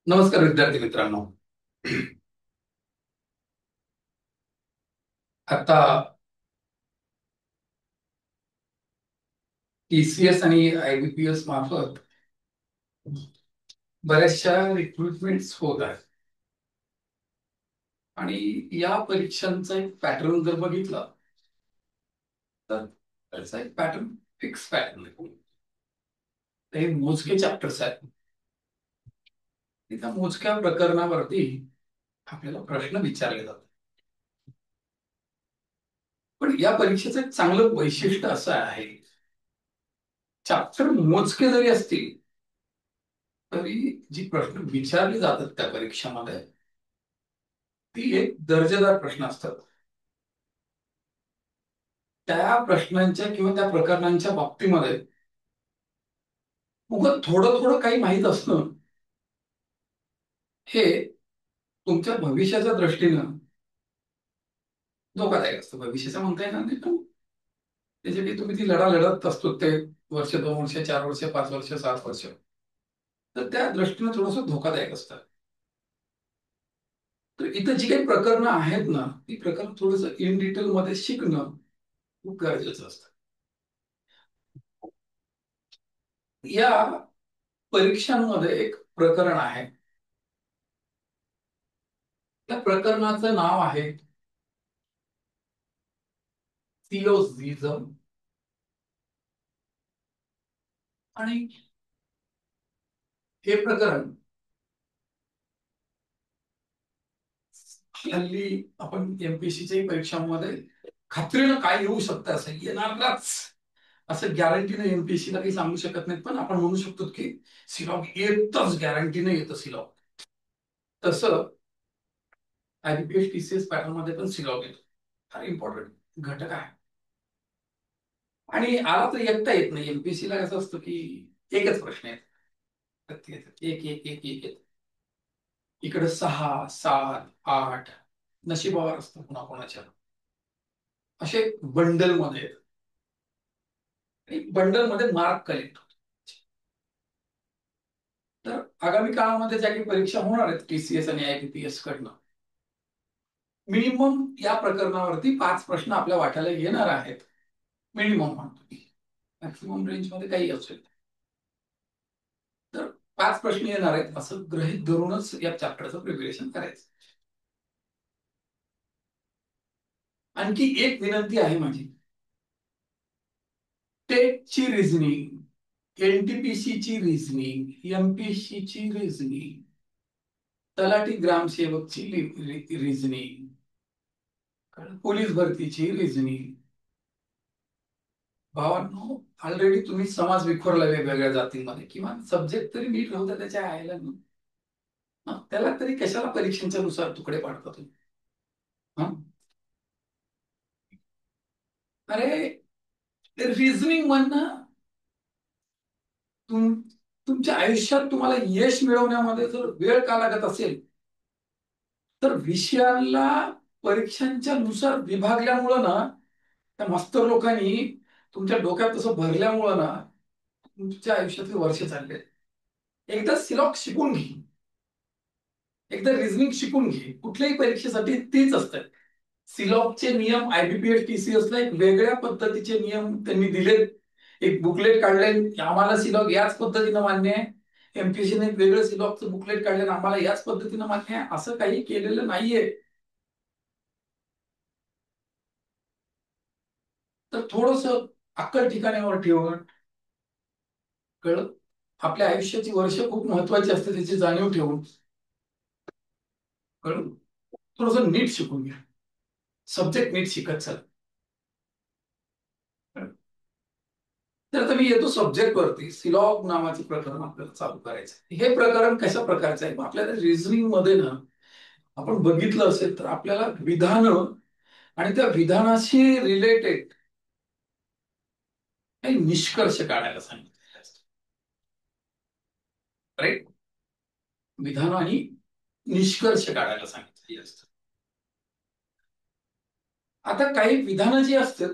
नमस्कार विद्यार्थी मित्रांनो. आता टीसीएस आणि आयबीपीएस मार्फत बऱ्याचशा रिक्रुटमेंट्स होत आहेत आणि या परीक्षांचा एक पॅटर्न जर बघितला तर त्याचा एक पॅटर्न फिक्स पॅटर्न आहे. ते मोजके चॅप्टर्स आहेत. त्या मोजक्या प्रकरणावरती आपल्याला प्रश्न विचारले जातात. पण या परीक्षेचं एक चांगलं वैशिष्ट्य असं आहे, चॅप्टर मोजके जरी असतील तरी जी प्रश्न विचारले जातात त्या परीक्षामध्ये ती एक दर्जेदार प्रश्न असतात. त्या प्रश्नांच्या किंवा त्या प्रकरणांच्या बाबतीमध्ये उगाच थोडं थोडं काही माहीत असणं हे तुमच्या भविष्याच्या दृष्टीनं धोकादायक असतं. भविष्याचं म्हणता येणार नाही, पण त्याच्यासाठी तुम्ही ती लढा लढत असतो ते वर्ष, 2 वर्ष, 4 वर्ष, 5 वर्ष, 7 वर्ष, तर त्या दृष्टीनं थोडंसं धोकादायक असतं. तर इथं जी काही प्रकरणं आहेत ना, ती प्रकरण थोडंसं इन डिटेल मध्ये शिकणं खूप गरजेचं असतं. या परीक्षांमध्ये एक प्रकरण आहे, त्या प्रकरणाचं नाव आहे सिलोजिझम. आणि हे प्रकरण हल्ली आपण एमपीएससीच्या परीक्षांमध्ये खात्रीनं काय येऊ शकतं, असं येणारच असं गॅरंटीनं एमपीएससीला काही सांगू शकत नाहीत, पण आपण म्हणू शकतो की सिलॉग येतच, गॅरंटीनं येतं सिलॉग. तसं आयबीपीएस टीसीएस पॅटर्न मध्ये पण सिलॉग येतो. फार इम्पॉर्टंट घटक आहे. आणि आला तर एकटा येत नाही. एमपीएससीला कसं असतं की एकच प्रश्न येत, प्रत्येक एक एक एक एक येत. इकडे 6, 7, 8 नशिबावर असतं कोणाकोणाच्या, असे बंडल मध्ये, बंडल मध्ये मार्क कलेक्ट होतो. तर आगामी काळामध्ये ज्या काही परीक्षा होणार आहेत टीसीएस आणि आयबीपीएस कडनं, मिनिमम या प्रकरणावरती 5 प्रश्न आपल्या वाट्याला येणार आहेत. मिनिमम म्हणतो, मॅक्सिमम रेंज मध्ये काही असेल तर 5 प्रश्न येणार आहेत असं गृहीत धरूनच या चॅप्टरचं प्रिपरेशन करायचं. आणखी एक विनंती आहे माझी, टेटची रिझनिंग, एनटीपीसी ची रिझनिंग, एमपीएससी ची रिझनिंग, तलाठी ग्रामसेवकची रिझनिंग, पोलीस भरतीची रिझनिंग, भावांनो ऑलरेडी तुम्ही समाज विखुरला वेगवेगळ्या जातींमध्ये, किंवा सब्जेक्ट तरी नीट नव्हता त्याच्या आयला त्याला तरी कशाला परीक्षांच्या नुसार तुकडे पाडता तुम्ही? अरे रिझनिंग म्हणणं, तुमच्या आयुष्यात तुम्हाला यश मिळवण्यामध्ये जर वेळ का लागत असेल तर विषयाला परीक्षांच्या नुसार विभागल्यामुळं ना, त्या मास्तर लोकांनी तुमच्या डोक्यात तसं भरल्यामुळं ना तुमच्या आयुष्यातले वर्ष चालले. एकदा सिलॉक शिकून घे, एकदा रिझनिंग शिकून घे, कुठल्याही परीक्षेसाठी तीच असतात. सिलॉकचे नियम आयबीपीएस टीसीएसला एक वेगळ्या पद्धतीचे नियम त्यांनी दिलेत. एक बुकलेट काढलंय की आम्हाला सिलॉक याच पद्धतीनं मान्य आहे. एमपीएससीने एक वेगळं सिलॉकचं बुकलेट काढलंय, आम्हाला याच पद्धतीनं मान्य आहे, असं काही केलेलं नाहीये. तर थोडस अक्कल ठिकाणावर ठेवून, कळलं, आपल्या आयुष्याची वर्ष खूप महत्वाची असते त्याची जाणीव ठेवून, कळलं, थोडस नीट शिकून घ्या, सब्जेक्ट नीट शिकत चला. तर आता मी येतो सब्जेक्ट वरती. सिलॉग नावाचं प्रकरण आपल्याला चालू करायचं. हे प्रकरण कशा प्रकारचं आहे? आपल्याला रिझनिंग मध्ये ना, आपण बघितलं असेल तर आपल्याला विधान आणि त्या विधानाशी रिलेटेड काही निष्कर्ष काढायला सांगितलेले असतात. राईट, विधान आणि निष्कर्ष काढायला सांगितलेली असतात. आता काही विधानं जी असतात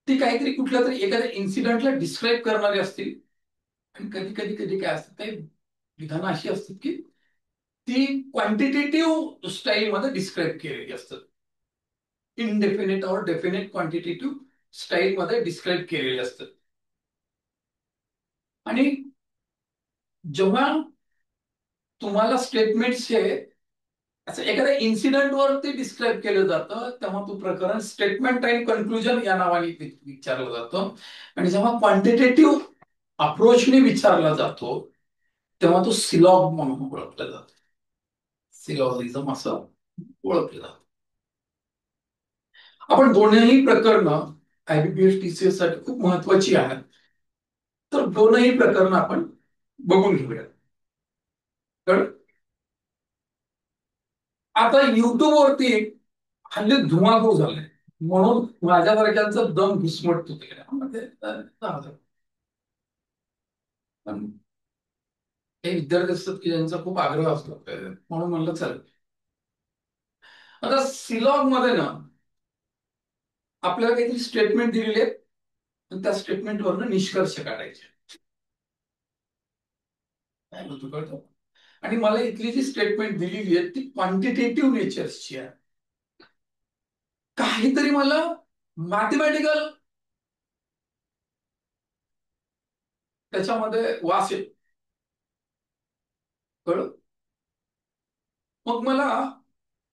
ती काहीतरी कुठल्या तरी एखाद्या इन्सिडेंटला डिस्क्राईब करणारी असतील, आणि कधी कधी कधी काय असतं, काही विधानं अशी असतात की ती क्वांटिटेटिव्ह स्टाईलमध्ये डिस्क्राईब केलेली असतात. इनडेफिनेट और डेफिनेट क्वांटिटेटिव्ह स्टाईलमध्ये डिस्क्राईब केलेली असतात. आणि जेव्हा तुम्हाला स्टेटमेंट्स हे असं एखाद्या इन्सिडेंटवर ते डिस्क्राईब केलं जातं, तेव्हा तो प्रकरण स्टेटमेंट आणि कन्क्लुजन या नावाने विचारलं जातं. आणि जेव्हा क्वांटिटेटिव्ह अप्रोचने विचारला जातो, तेव्हा तो सिलॉग म्हणून ओळखला जातो. सिलॉजिझम असं ओळखलं जातं. आपण दोन्ही प्रकरणं IBPS TCS साठी खूप महत्वाची आहेत. तर दोनही प्रकरण आपण बघून घेऊया. तर आता युट्यूब वरती हल्ली धुमाकूळ झालाय, म्हणून माझ्यासारख्यांचा दम घुसमटतो तिकडे. पण हे विद्यार्थी असतात की ज्यांचा खूप आग्रह असतो, म्हणून म्हणलं चल. आता सिलॉग मध्ये ना आपल्याला काहीतरी स्टेटमेंट दिलेले आहेत आणि त्या स्टेटमेंटवरनं निष्कर्ष काढायचे. काय होतं कळतं? आणि मला इथली जी स्टेटमेंट दिलेली आहे ती क्वांटिटेटिव्ह नेचरची आहे. काहीतरी मला मॅथमॅटिकल त्याच्यामध्ये वास येतो. कळलं? मग मला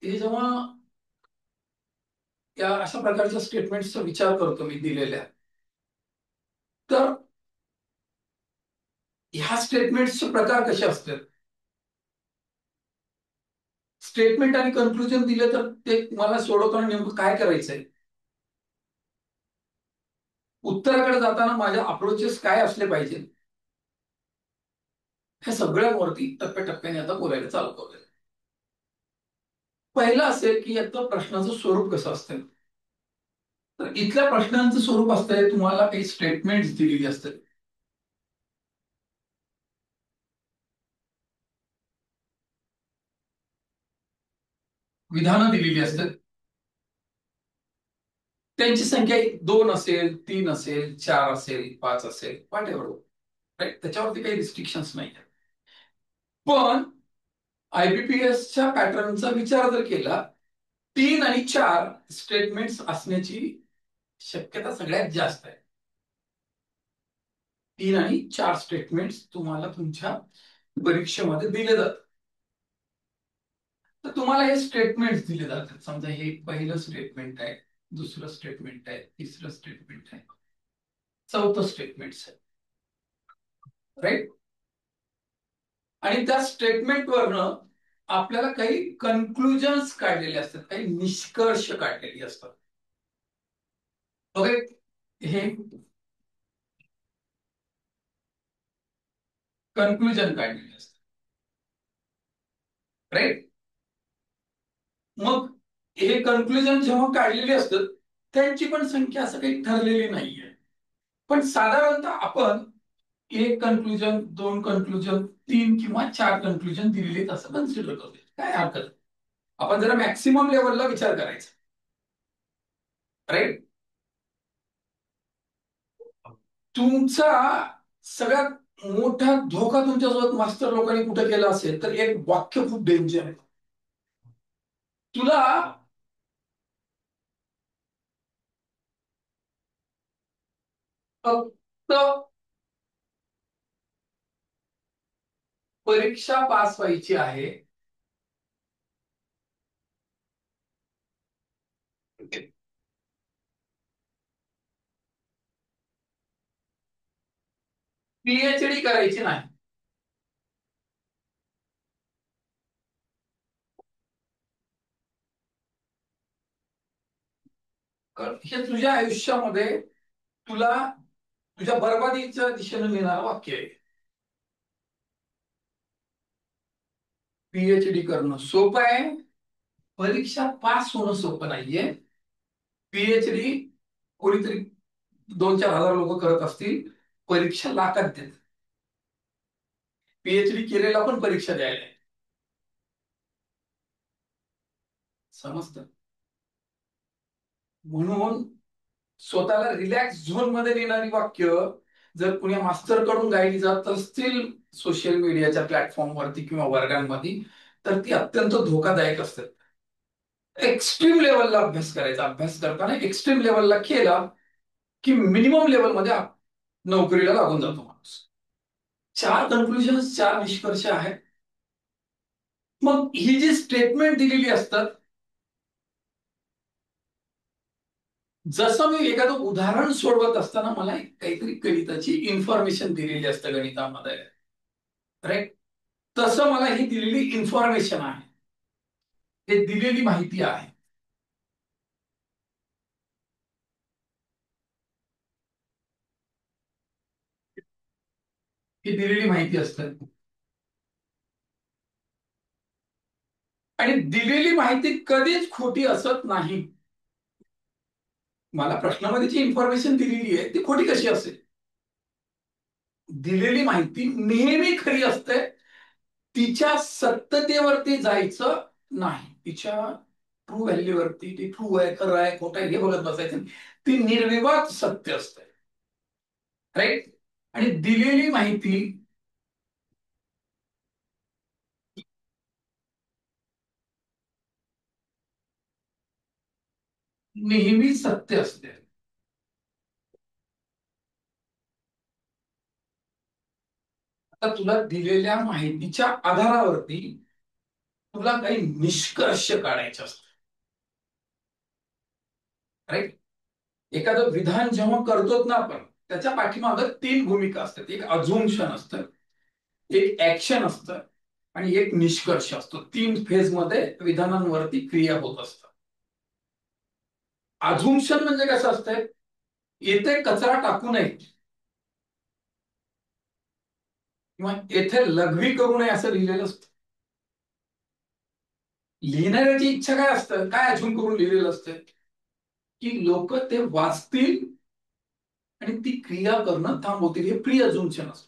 हे जेव्हा या अशा प्रकारच्या स्टेटमेंटचा विचार करतो मी दिलेल्या, तर ह्या स्टेटमेंटचे प्रकार कसे असतात? स्टेटमेंट आणि कन्क्लुजन दिले तर ते मला सोडवताना नेमकं काय करायचंय? उत्तराकडे जाताना माझ्या अप्रोचेस काय असले पाहिजे? ह्या सगळ्यांवरती टप्प्याटप्प्याने आता बोलायला चालू करूया. पहिलं असेल की याचं प्रश्नाचं स्वरूप कसं असतं. तर इथल्या प्रश्नांचं स्वरूप असतंय, तुम्हाला काही स्टेटमेंट्स दिलेली असतात. विधानं दिलेली असतात. त्यांची संख्या 2 असेल, 3 असेल, 4 असेल, 5 असेल, वाट एवढं. राईट? त्याच्यावरती काही रिस्ट्रिक्शन्स नाही. पण IBPSच्या पॅटर्नचा विचार जर केला, 3 आणि 4 स्टेटमेंट्स असण्याची शक्यता सगळ्यात जास्त आहे. 3 आणि 4 स्टेटमेंट्स तुम्हाला तुमच्या परीक्षेमध्ये दिले जातात. तर तुम्हाला हे स्टेटमेंट्स दिले जातात. समजा हे पहिलं स्टेटमेंट आहे, दुसरं स्टेटमेंट आहे, तिसरं स्टेटमेंट आहे, चौथं स्टेटमेंट आहे. राईट? आणि त्या स्टेटमेंटवरनं आपल्याला काही कन्क्लुजन्स काढलेले असतात, काही निष्कर्ष काढलेले असतात. ओके? हे कन्क्लुजन काढलेले असतात. राईट? मग हे कन्क्लुजन जेव्हा काढलेले असतात, त्यांची पण संख्या असं काही ठरलेली नाहीये. पण साधारणतः आपण 1 कन्क्लुजन, 2 कन्क्लुजन, 3 किंवा 4 कन्क्लुजन दिलेले असं कन्सिडर करतो. काय हरकत नाही. आपण जरा मॅक्सिमम लेवलला विचार करायचा. राईट? तुमचा सगळ्यात मोठा धोका तुमच्यासोबत मास्टर लोकांनी कुठे केला असेल तर एक वाक्य खूप डेंजर आहे. तुला फक्त परीक्षा पास व्हायची आहे. PhD करायची नाही. हे तुझ्या आयुष्यामध्ये तुला तुझ्या बरबादीच्या दिशेने नेणारं वाक्य आहे. PhD करणं सोपं आहे, परीक्षा पास होणं सोपं नाहीये. PhD कोणीतरी 2-4 हजार लोक करत असतील, परीक्षा लाखात देत. PhD केलेला पण परीक्षा द्यायला आहे. समजतं? म्हणून स्वतःला रिलॅक्स झोन मध्ये नेणारी वाक्य जर कुणी मास्टर कडून गायली जात असतील सोशल मीडियाच्या प्लॅटफॉर्मवरती किंवा वर्गांमध्ये, तर ती अत्यंत धोकादायक असतात. एक्स्ट्रीम लेवलला अभ्यास करायचा, अभ्यास करताना एक्स्ट्रीम लेवलला केला की मिनिमम लेवलमध्ये नोकरीला लागून जातो माणूस. 4 कन्क्लुजन, 4 निष्कर्ष आहेत. मग ही जी स्टेटमेंट दिलेली असतात, जसं मी एखादं उदाहरण सोडवत असताना मला काहीतरी गणिताची इन्फॉर्मेशन दिलेली असते गणितामध्ये, राईट? तसं मला ही दिलेली इन्फॉर्मेशन आहे, हे दिलेली माहिती आहे. ही दिलेली माहिती असते आणि दिलेली माहिती कधीच खोटी असत नाही. मला प्रश्नामध्ये जी इन्फॉर्मेशन दिलेली आहे ती खोटी कशी असेल? दिलेली माहिती नेहमी खरी असते. तिच्या सत्यतेवरती जायचं नाही, तिच्या ट्रू व्हॅल्यूवरती, ती ट्रू आहे, खरं आहे, खोटं आहे हे बघत बसायचं. ती निर्विवाद सत्य असते, राईट? आणि दिलेली माहिती नेहमी सत्य असते. आता तुला दिलेल्या माहितीच्या आधारावरती तुला काही निष्कर्ष काढायचे असतात, राईट? एखादं विधान जेव्हा करतो ना आपण, त्याच्या पाठीमागं 3 भूमिका असतात. एक अझुम्पशन असतं, एक ऍक्शन असतं आणि एक निष्कर्ष असतो. 3 फेज मध्ये विधानांवरती क्रिया होत असतात. अझुम्पशन म्हणजे कसं असतंय? येथे कचरा टाकू नये किंवा येथे लघवी करू नये असं लिहिलेलं असतं. लिहिणाऱ्याची इच्छा काय असतं, काय अझूम करून लिहिलेलं असतं? की लोक ते वाचतील आणि ती क्रिया करणं थांबवतील, हे प्री अझुम्पशन असतं.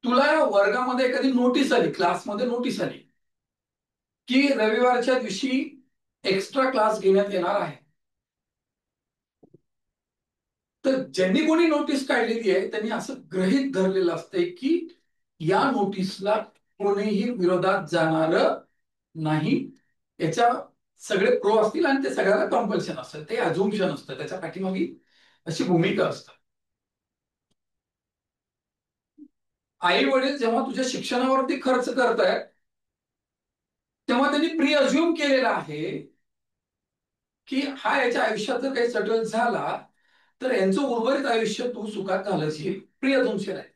तुला वर्गामध्ये एखादी नोटीस आली, क्लासमध्ये नोटीस आली की रविवारच्या दिवशी एक्स्ट्रा क्लास घेण्यात येणार आहे, तर ज्यांनी कोणी नोटीस काढलेली आहे त्यांनी असं गृहीत धरलेलं असतंय की या नोटीसला कोणीही विरोधात जाणार नाही. याच्या सगळे प्रो असतील आणि ते सगळ्याला कंपल्शन असतं. ते अझुम्पशन असतं, त्याच्या पाठीमागे अशी भूमिका असते. आई वडील जेव्हा तुझ्या शिक्षणावरती खर्च करतायत तेव्हा त्यांनी प्री अज्युम केलेला आहे की हा याच्या आयुष्यात जर काही सेटल झाला तर यांचं उर्वरित आयुष्य तू सुखात घालवशील. प्री अझुम्पशन आहे.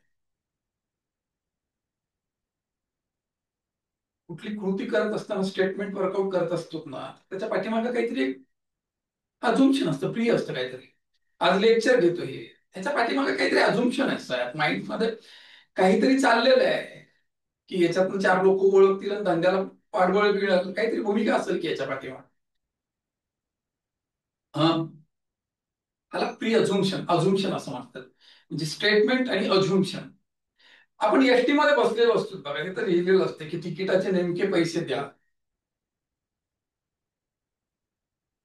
कुठली कृती करत असताना, स्टेटमेंट वर्कआउट करत असतो ना, त्याच्या पाठीमागे काहीतरी अझुम्पशन असतं, प्रिय असतं काहीतरी. आज लेक्चर घेतो हे, त्याच्या पाठीमागे काहीतरी अझुम्पशन असतं, माइंड मध्ये काहीतरी चाललेलं आहे की याच्यातून 4 लोक ओळखतील आणि धंद्याला पाठबळ मिळेल, काहीतरी भूमिका असेल की याच्या पाठीमागे. त्याला प्री अझुम्पशन, अझुम्पशन असं म्हणतात. म्हणजे स्टेटमेंट आणि अझुम्पशन. आपण एसटी मध्ये बसलेलो असतो बघा, तिथं लिहिलेलं असतं की तिकिटाचे नेमके पैसे द्या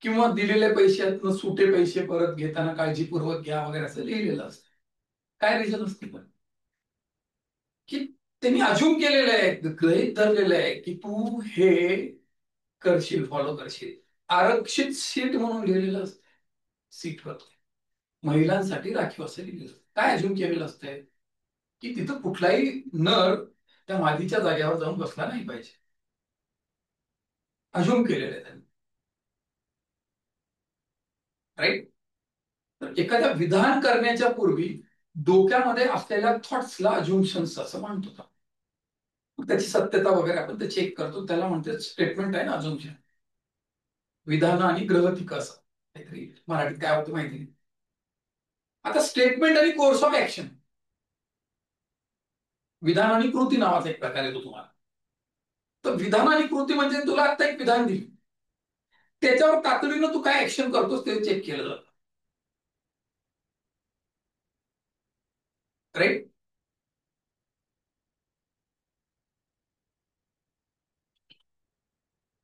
किंवा दिलेल्या पैशातनं सुटे पैसे परत घेताना काळजीपूर्वक घ्या वगैरे असं लिहिलेलं असतं. काय रिझन असते पण की त्यांनी अज्युम केलेलं आहे, गृहीत धरलेलं आहे की तू हे करशील, फॉलो करशील. आरक्षित सीट म्हणून लिहिलेलं असतं सीटवर, महिलांसाठी राखीव असं लिहिलेलं असतं. काय अज्युम केलेलं असतंय की तिथं कुठलाही नर त्या मादीच्या जागेवर जाऊन बसला नाही पाहिजे. अज्युम केलेलं आहे त्यांनी, राईट? तर एखाद्या विधान करण्याच्या पूर्वी डोक्यामध्ये असलेल्या थॉट्सला अज्युम्पशन्स असं म्हणतो. त्याची सत्यता वगैरे आपण ते चेक करतो, त्याला म्हणते स्टेटमेंट आहे ना अझम्पशन. विधान आणि ग्रहतिक असं काहीतरी मराठीत काय होतं माहिती नाही. आता स्टेटमेंट आणि कोर्स ऑफ ऍक्शन, विधान आणि कृती नावाचा एक प्रकार येतो तुम्हाला. तर विधान आणि कृती म्हणजे तुला आता एक विधान दिली, त्याच्यावर तातडीनं तू काय ऍक्शन करतोस ते चेक केलं जातं, राईट?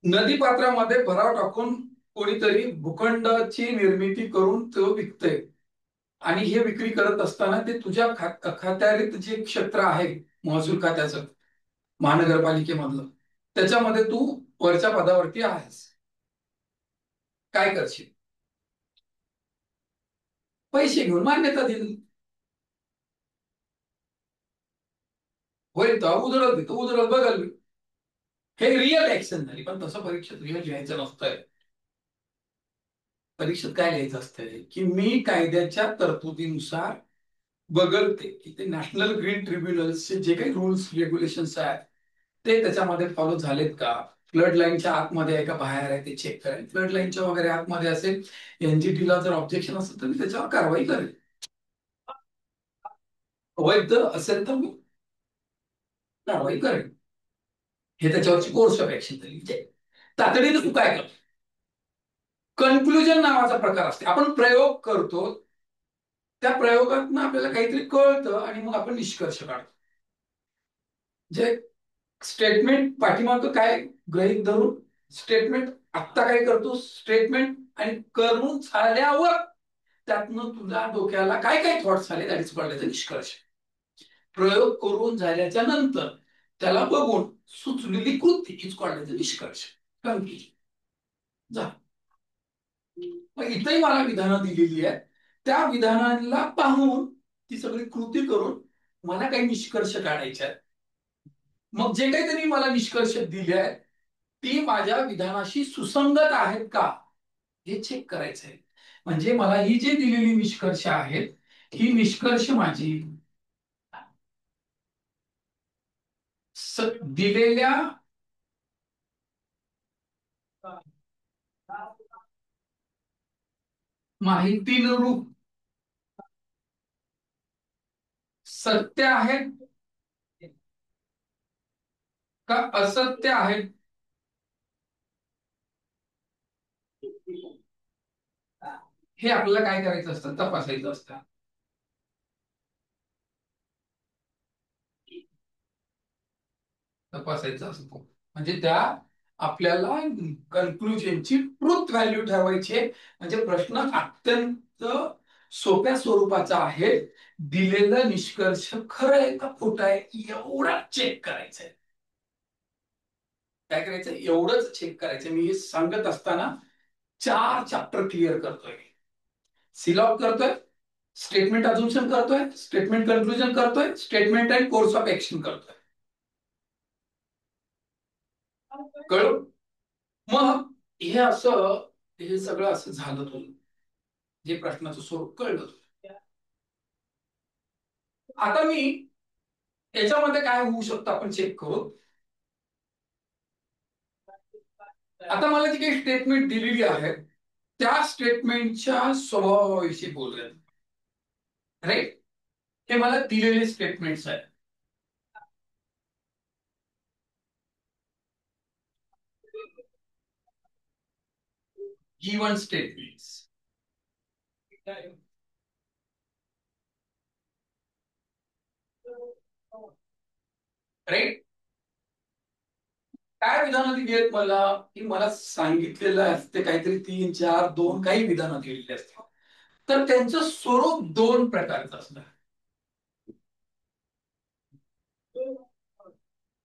नदी पात्रामध्ये भराव टाकून कोणीतरी भूखंडाची निर्मिती करून तो विकतय, आणि हे विक्री करत असताना ते तुझ्या अखत्यारीत जे क्षेत्र आहे महसूल खात्याचं, महानगरपालिकेमधलं, त्याच्यामध्ये तू वरच्या पदावरती आहेस, काय करशील? पैसे घेऊन मान्यता दिली. होईल तर उधळत देतो, उधळत बघाल मी. हे रिअल ऍक्शन झाली, पण तसं परीक्षेत रिअल लिहायचं नसतंय. परीक्षेत काय लिहायचं असतंय की मी कायद्याच्या तरतुदीनुसार बघते की ते नॅशनल ग्रीन ट्रिब्युनल्सचे जे काही रूल्स रेग्युलेशन्स आहेत ते त्याच्यामध्ये फॉलो झालेत का, फ्लड लाईनच्या आतमध्ये आहे का बाहेर आहे ते चेक करेल. फ्लड लाईनच्या वगैरे आतमध्ये असेल, एनजीटीला जर ऑब्जेक्शन असेल तर मी त्याच्यावर कारवाई करेल. अवैध असेल तर मी कारवाई करेल. हे त्याच्यावरची कोर्स ऑफ ऍक्शन झाली. म्हणजे तातडीने तू काय कर. कन्क्लुजन नावाचा प्रकार असते. आपण प्रयोग करतो, त्या प्रयोगातून आपल्याला काहीतरी कळतं आणि मग आपण निष्कर्ष काढतो. जे स्टेटमेंट पाठीमागं काय गृहीत धरून स्टेटमेंट आत्ता काय करतो, स्टेटमेंट आणि करून झाल्यावर त्यातनं तुझ्या डोक्याला काय काय थॉट्स आले दॅट इज कॉल्ड निष्कर्ष. प्रयोग करून झाल्याच्या नंतर त्याला बघून सुचलेली कृती इज कॉल्ड निष्कर्ष. कन्क्लुजन. जा. मग इथंही मला विधानं दिलेली आहेत, त्या विधानाला पाहून ती सगळी कृती करून मला काही निष्कर्ष काढायचे आहेत. मग जे काही त्यांनी मला निष्कर्ष दिले आहेत ती माझ्या विधानाशी सुसंगत आहेत का हे चेक करायचं आहे. म्हणजे मला ही जी दिलेली निष्कर्ष आहेत ही निष्कर्ष माझी दिलेल्या माहितीनुरूप सत्य आहेत का असत्य आहेत, हे आपल्याला काय करायचं असतं, तपासायचं असतं. तपासायचं असतं म्हणजे त्या आपल्याला कन्क्लुजनची ट्रुथ व्हॅल्यू ठरवायची आहे. म्हणजे प्रश्न अत्यंत सोप्या स्वरूपाचा आहे. दिलेला निष्कर्ष खरं आहे का खोटं आहे एवढा चेक करायचं आहे. काय करायचं, एवढंच चेक करायचं. मी हे सांगत असताना 4 चॅप्टर क्लिअर करतोय. सिलॉग करतोय, स्टेटमेंट अझम्पशन करतोय, स्टेटमेंट कन्क्लुजन करतोय, statement and course of action करतोय. कळलं? मग हे असं, हे सगळं असं झालं तुला, जे प्रश्नाचं स्वरूप कळलं तुला. आता मी याच्यामध्ये काय होऊ शकतं आपण चेक करू. आता मला जी काही स्टेटमेंट दिलेली आहे त्या स्टेटमेंटच्या स्वभावाविषयी बोलूयात. राईट. हे मला दिलेले स्टेटमेंट्स आहेत. Given statements. राईट. काय विधानं दिली आहेत मला, की मला सांगितलेलं असते काहीतरी 3, 4, 2 काही विधानं दिलेली असतात. तर त्यांचं स्वरूप 2 प्रकारचं असतं.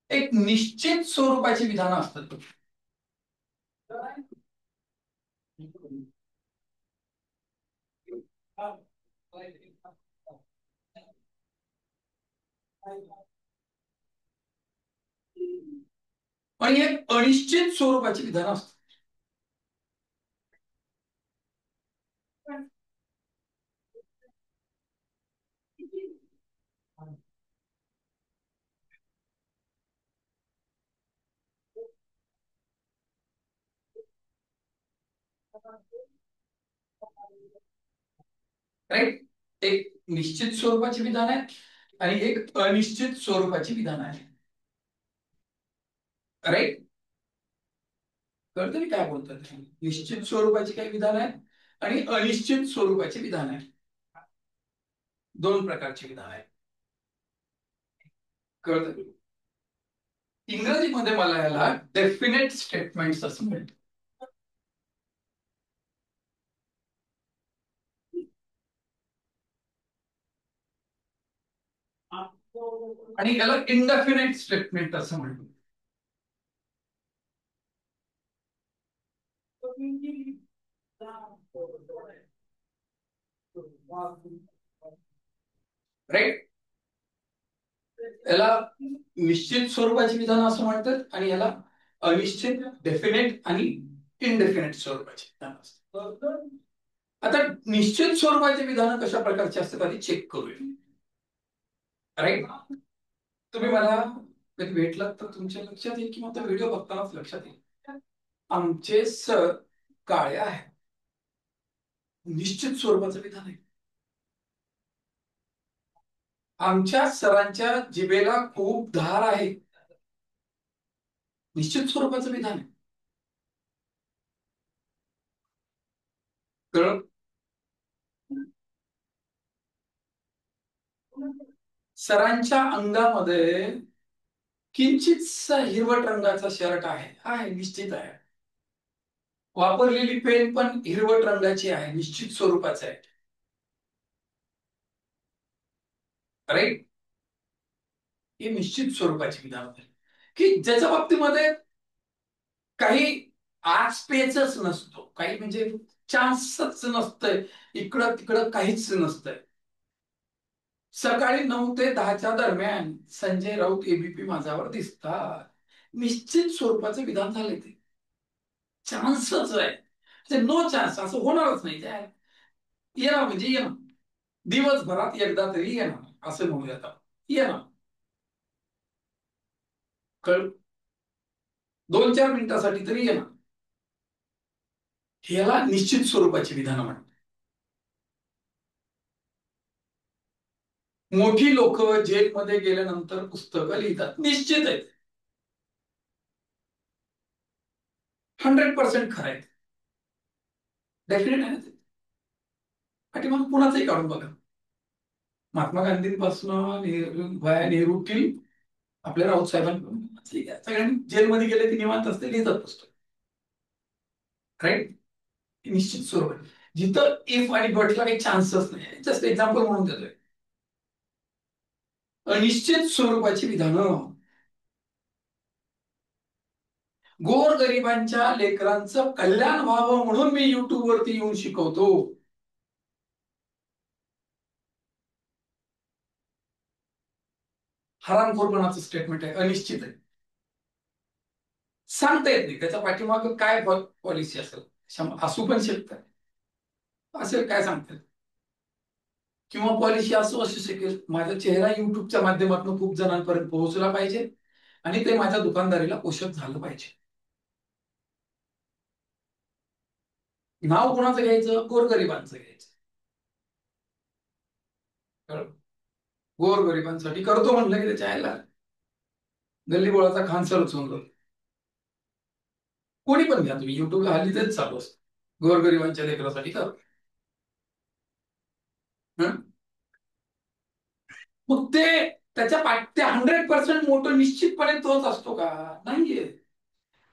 एक निश्चित स्वरूपाची विधानं असतात. आणि एक अनिश्चित स्वरूपाची विधानं असतात. राईट. एक निश्चित स्वरूपाची विधान आहे आणि एक अनिश्चित स्वरूपाची विधान आहे. राईट. कळतं मी काय बोलतोय. निश्चित स्वरूपाची काही विधान आहे आणि अनिश्चित स्वरूपाची विधान आहे. 2 प्रकारची विधान आहे. कळतं. इंग्रजीमध्ये मला याला डेफिनेट स्टेटमेंट्स असं म्हणतात. आणि याला इंडेफिनेट स्टेटमेंट असं म्हणतो. राईट. याला निश्चित स्वरूपाची विधानं असं म्हणतात आणि याला अनिश्चित, डेफिनेट आणि इनडेफिनेट स्वरूपाची विधानं असतात. आता निश्चित स्वरूपाची विधानं कशा प्रकारची असतात आधी चेक करूया. राईट. तुम्ही मला कधी भेटलात तर तुमच्या लक्षात येईल किंवा तो व्हिडिओ बघतानाच लक्षात येईल. आमचे सर काळे आहेत. निश्चित स्वरूपाचं विधान आहे. आमच्या सरांच्या जिभेला खूप धार आहे. निश्चित स्वरूपाचं विधान आहे. कळलं? सरांच्या अंगामध्ये किंचितसा हिरवट रंगाचा शर्ट आहे, आहे निश्चित आहे. वापरलेली पेन पण हिरवट रंगाची आहे, निश्चित स्वरूपाचं आहे. राईट. ही निश्चित स्वरूपाची विधान आहे की ज्याच्या बाबतीमध्ये काही आसपेचच नसतो, काही म्हणजे चान्सच नसतंय, इकडं तिकडं काहीच नसतंय. सकाळी 9 ते 10च्या दरम्यान संजय राऊत एबीपी माझ्यावर दिसतात. निश्चित स्वरूपाचं विधान झालंय ते. चान्सच आहे, नो चान्स, असं होणारच नाही. येणार म्हणजे येणार, दिवसभरात एकदा तरी येणार असं म्हणूयात आपण. येणार. कळ. 2-4 मिनिटासाठी तरी येणार. ह्याला निश्चित स्वरूपाची विधानं म्हणतात. मोठी लोक जेलमध्ये गेल्यानंतर पुस्तकं लिहितात, निश्चित आहे. 100% खरं आहे. डेफिनेट आहे ना ते. पाठीमाग कुणाचंही काढून बघा, महात्मा गांधींपासून नेहरू की आपल्या राऊत साहेबांपर्यंत सगळ्यांनी जेलमध्ये गेले की निवांत असते, लिहितात पुस्तक. राईट. निश्चित स्वरूप आहे. जिथं इफ आणि बटला काही चान्सच नाही. जस्ट एक्झाम्पल म्हणून देतोय. अनिश्चित स्वरूपाची विधानं. गोरगरिबांच्या लेकरांचं कल्याण व्हावं म्हणून मी युट्यूब वरती येऊन शिकवतो. हरामखोरपणाचं स्टेटमेंट आहे, अनिश्चित आहे. सांगता येत नाही त्याच्या पाठीमाग काय पॉलिसी असेल, असू पण शकतं, असेल काय सांगतात. किंवा पॉलिसी असं असू शकेल, माझा चेहरा युट्यूबच्या माध्यमातून खूप जणांपर्यंत पोहोचला पाहिजे आणि ते माझ्या दुकानदारीला पोषक झालं पाहिजे. नाव कोणाचं घ्यायचं? गोरगरिबांचं घ्यायचं. गोरगरिबांसाठी करतो म्हणलं की त्याच्या आईला गल्लीबोळाचा खानसर उचलून. कोणी पण घ्या तुम्ही, युट्यूबला हल्ली तेच चालू असतं, गोरगरिबांच्या लेकरासाठी कर. मग ते त्याच्या ते 100% मोठं निश्चितपणे तोच असतो का? नाहीये.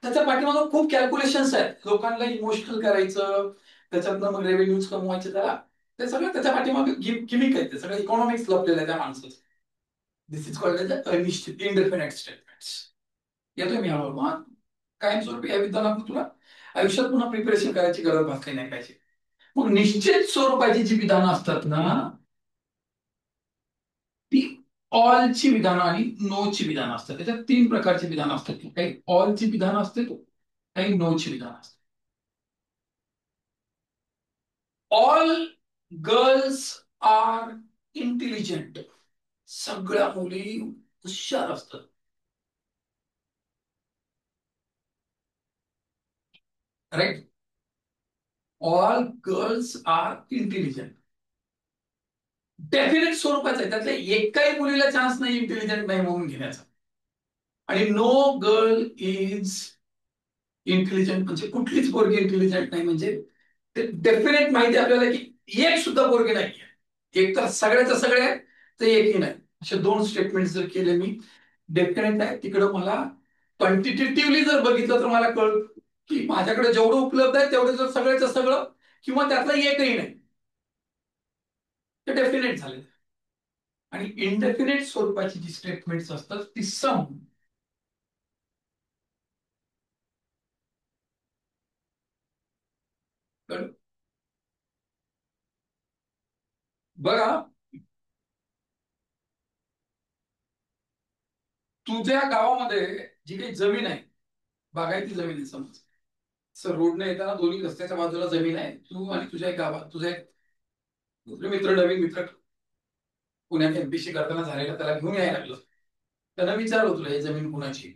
त्याच्या पाठीमागं खूप कॅल्क्युलेशन्स आहेत. लोकांना इमोशनल करायचं, त्याच्यातनं मग रेव्हेन्यूज कमवायचे, त्याला ते सगळं त्याच्या पाठीमागे गिमिक आहे. ते सगळं इकॉनॉमिक्स लपलेलं आहे त्या माणसाचं. दिस इज कॉल्ड अनिश्चित, इनडेफिनेट स्टेटमेंट्स. येतोय मी हळूहळू. कायमस्वरूपी या विधानातून तुला आयुष्यात पुन्हा प्रिपरेशन करायची गरज भासली नाही पाहिजे. मग निश्चित स्वरूपाची जी विधानं असतात ना, ती ऑलची विधानं आणि नोची विधानं असतात. त्याच्यात 3 प्रकारची विधानं असतात. काही ऑलची विधानं असतात, काही नोची विधानं असतात. All girls are intelligent. सगळ्या मुली हुशार असतात. Right. All girls are intelligent definite स्वरूपाचं आहे, त्यातल्या एकाही मुलीला चान्स नाही इंटेलिजंट नाही म्हणून घेण्याचा. आणि नो गर्ल इज इंटेलिजंट म्हणजे कुठलीच पोरगी इंटेलिजंट नाही, म्हणजे ते डेफिनेट माहिती आपल्याला की एक सुद्धा पोरगी नाहीये. एक तर सगळ्याच्या सगळे आहेत, तर एकही नाही. असे 2 स्टेटमेंट जर केले मी, डेफिनेट आहे तिकडं मला क्वांटिटेटिव्हली जर बघितलं तर मला कळतं की माझ्याकडे जेवढं उपलब्ध आहे तेवढं जर सगळ्याचं सगळं किंवा त्यातलं एकही नाही, ते डेफिनेट झाले. आणि इंडेफिनेट स्वरूपाची जी स्टेटमेंट्स असतात ती सम. बघा, तुझ्या गावामध्ये जी काही जमीन आहे, बागायती जमीन आहे समज, सर रोडने येताना दोन्ही रस्त्याच्या बाजूला जमीन आहे, तू आणि तुझ्या एक गावात तुझा एक मित्र, नवीन मित्र पुण्यात एमपीसी करताना झालेला, त्याला घेऊन यायला लागलं. त्यानं विचारलं तुला ही जमीन कुणाची,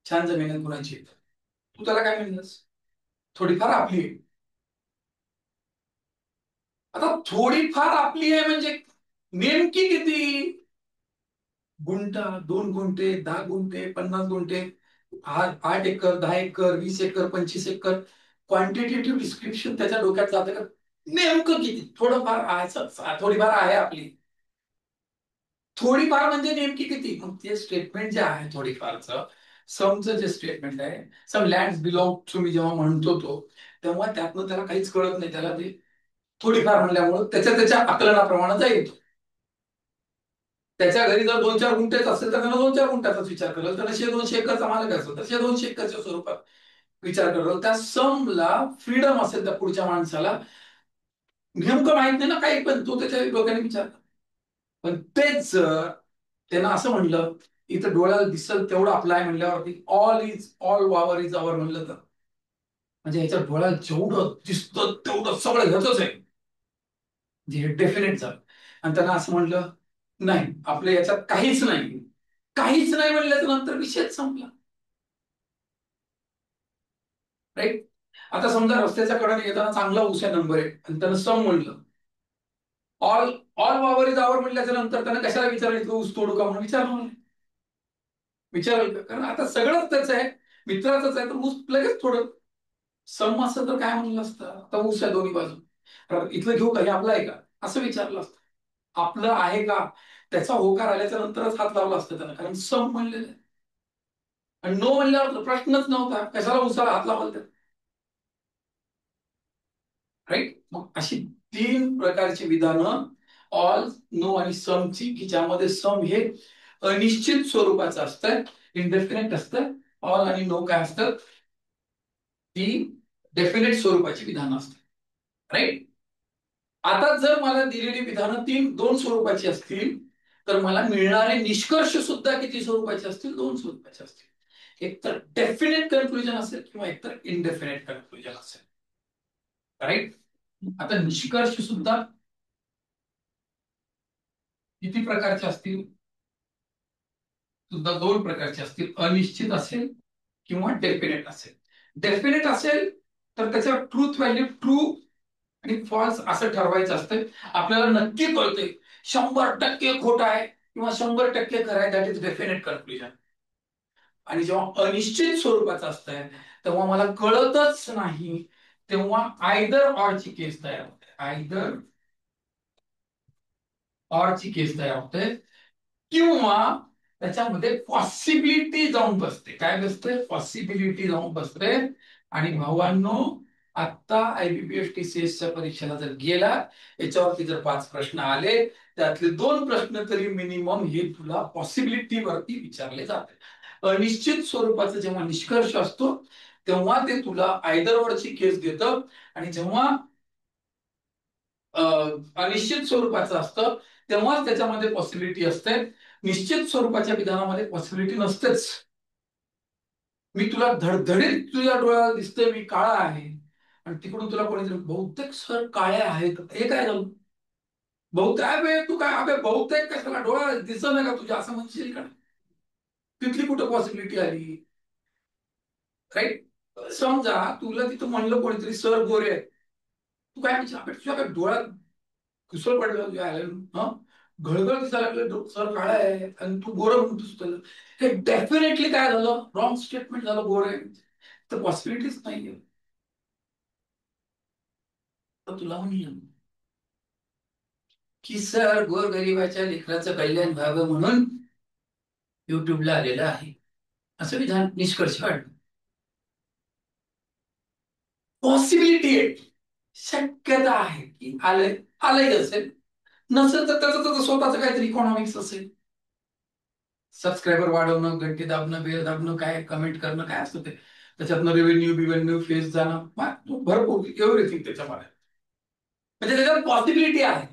छान जमीन आहे कुणाची, तू त्याला काय म्हणलंस? थोडीफार आपली आहे. आता थोडीफार आपली आहे म्हणजे नेमकी किती? गुंठा, 2 गुंठे, 10 गुंठे, 50 गुंठे, 8 acre, 10 acre, 20 acre, 25 acre? Quantitative description त्याच्या डोक्यात जातं का? नेमकं किती? थोडंफार आहे, थोडीफार आहे आपली. थोडीफार म्हणजे नेमकी किती? मग ते स्टेटमेंट जे आहे थोडीफारचं, समचं जे स्टेटमेंट आहे, सम लँड बिलॉंग टू मी जेव्हा म्हणतो तो, तेव्हा त्यातनं त्याला काहीच कळत नाही. त्याला ते थोडीफार म्हणल्यामुळं त्याच्या त्याच्या आकलनाप्रमाणे जाईल. त्याच्या घरी जर 2-4 गुंठेच असेल तर त्यानं 2-4 गुंठ्याचाच विचार करेल. त्याला 100-200 एकरचा मालक असेल तर 100-200 एकरच्या स्वरूपात विचार करेल. त्या समला फ्रीडम असेल त्या पुढच्या माणसाला, नेमकं माहित नाही ना काही, पण तो त्याच्या डोक्याने विचार. पण तेच जर त्यानं असं म्हणलं, इथं डोळ्याला दिसल तेवढं आपलं आहे म्हणल्यावरती, ऑल वावर इज आवर म्हणलं तर, म्हणजे ह्याच्या डोळ्याला जेवढं दिसतं तेवढं सगळं ह्याचंच आहे, म्हणजे हे डेफिनेट झालं. आणि त्यांना असं म्हणलं, नाही आपल्या याच्यात काहीच नाही. काहीच नाही म्हणल्याच्या नंतर विषयच संपला. राईट. आता समजा रस्त्याच्या कडेने येताना चांगला ऊस आहे, नंबर आहे, आणि त्यानं सम म्हणलं, ऑल ऑल वावर इज आवर म्हणल्याच्या नंतर त्यानं कशाला विचारलं इथं ऊस तोडू का म्हणून विचारलं मला. विचारलं का? कारण आता सगळंच त्याचं आहे, मित्राचंच आहे, तर ऊस लगेच थोडं. सम असं तर काय म्हणलं असतं, आता ऊस आहे दोन्ही बाजू, तर इथलं घेऊ का, हे आपलं आहे का, असं विचारलं असतं. आपलं आहे का त्याचा होकार आल्याच्या नंतरच हात लावला असतं त्यानं, कारण सम म्हणलेलं आहे. आणि नो म्हणल्यावर तर प्रश्नच नव्हता, कशाला उसाला हात लावाल तर. राईट. मग अशी 3 प्रकारची विधानं, ऑल, नो आणि समची, की ज्यामध्ये सम हे अनिश्चित स्वरूपाचं असतं, इनडेफिनेट असतं. ऑल आणि नो काय असतं, ती डेफिनेट स्वरूपाची विधानं असतात. राईट. आता जर मला दिलेली विधानं 2 स्वरूपाची असतील, तर मला मिळणारे निष्कर्ष सुद्धा किती स्वरूपाचे असतील? 2 स्वरूपाचे असतील. एक तर डेफिनेट कन्क्लुजन असेल किंवा एकतर इनडेफिनेट कन्क्लुजन असेल. राईट. आता निष्कर्ष सुद्धा किती प्रकारचे असतील? सुद्धा 2 प्रकारचे असतील, अनिश्चित असेल किंवा डेफिनेट असेल. डेफिनेट असेल तर त्याच्यावर ट्रूथ व्हॅल्यू ट्रू आणि फॉल्स असं ठरवायचं असतं. आपल्याला नक्की कळतंय 100% खोटं आहे किंवा 100% खरं आहे, दॅट इज डेफिनेट कन्क्लुजन. आणि जेव्हा अनिश्चित स्वरूपाचं असतंय तेव्हा मला कळतच नाही, तेव्हा आयदर ऑरची केस तयार होते. आयदर ऑरची केस तयार होते, किंवा त्याच्यामध्ये पॉसिबिलिटी जाऊन बसते. काय बसते? पॉसिबिलिटी जाऊन बसते. आणि भावांनो, आता IBPS TCS च्या परीक्षेला जर गेला, याच्यावरती जर 5 प्रश्न आले, त्यातले 2 प्रश्न तरी मिनिमम हे तुला पॉसिबिलिटी वरती विचारले जाते. अनिश्चित स्वरूपाचा जेव्हा निष्कर्ष असतो तेव्हा ते तुला आयदर वरची केस देतं, आणि जेव्हा अनिश्चित स्वरूपाचं असतं तेव्हाच त्याच्यामध्ये पॉसिबिलिटी असते. निश्चित स्वरूपाच्या विधानामध्ये पॉसिबिलिटी नसतेच. मी तुला धडधडीत तुझ्या डोळ्याला दिसतंय मी काळा आहे, आणि तिकडून तुला कोणीतरी बहुतेक सर काळे आहेत, हे काय झालं? बहुतेक अबे तू काय, अबे बहुतेक कशाला, डोळा दिसत नाही का तुझ्या, असं म्हणशील का? तिथली कुठं पॉसिबिलिटी आली? राईट. समजा तुला तिथं म्हणलं कोणीतरी सर गोरे आहेत, तू काय म्हणशील, अबे तुझ्या काय डोळ्यात कुसळ पडलं तुझ्या आयला, घळघळ दिसायला लागलं, सर काळा आहे आणि तू गोरं म्हणतोस त्याला, हे डेफिनेटली काय झालं? रॉंग स्टेटमेंट झालं, गोरं आहे तर पॉसिबिलिटीच नाहीये. तर तुला म्हणलं की सर गोरगरिबाच्या लेकराचं कल्याण व्हावं म्हणून युट्यूबला आलेलं आहे, असं विधान निष्कर्ष काढ. पॉसिबिलिटी आहे, शक्यता आहे की आलंय, आलंय असेल, नसेल तर त्याचं त्याचं स्वतःचं काहीतरी इकॉनॉमिक्स असेल. सबस्क्रायबर वाढवणं, घंटी दाबणं, बेल दाबणं, काय कमेंट करणं, काय असतं ते, त्याच्यातनं रेव्हेन्यू बिव्हेन्यू फेस जाणं, भरपूर एव्हरीथिंग त्याच्यामध्ये. म्हणजे त्याच्यात पॉसिबिलिटी आहे.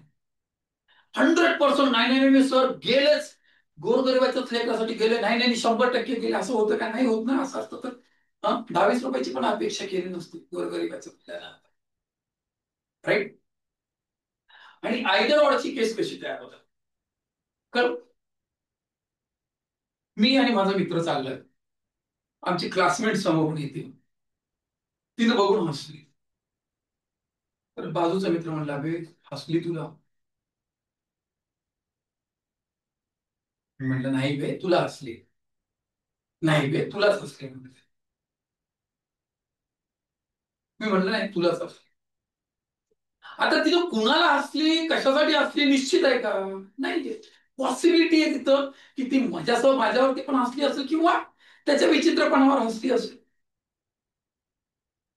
100% नाही नाही नाही सर गेलेच, गोरगरिबाच्याच लेकरासाठी गेले, नाही नाही 100% गेले, असं होतं का? नाही होत ना. असं असतं तर 10-20 रुपयाची पण अपेक्षा केली नसती गोरगरिबाच्या, राईट. आणि आयदर ऑरची केस कशी तयार होतात? कारण मी आणि माझा मित्र चाललोय, आमची क्लासमेट समोरून येतील, तिनं बघून हसली. तर बाजूचा मित्र म्हणला, बे हसली तुला? मी म्हटलं नाही बे, तुला हसली. नाही बे, तुलाच हसली म्हणते. मी म्हटलं नाही, तुलाच हसली. आता तिथं कुणाला हसली, कशासाठी हसली निश्चित आहे का? नाहीये. पॉसिबिलिटी आहे तिथं की ती माझ्यासह माझ्यावरती पण हसली असेल, किंवा त्याच्या विचित्रपणावर हसली असेल.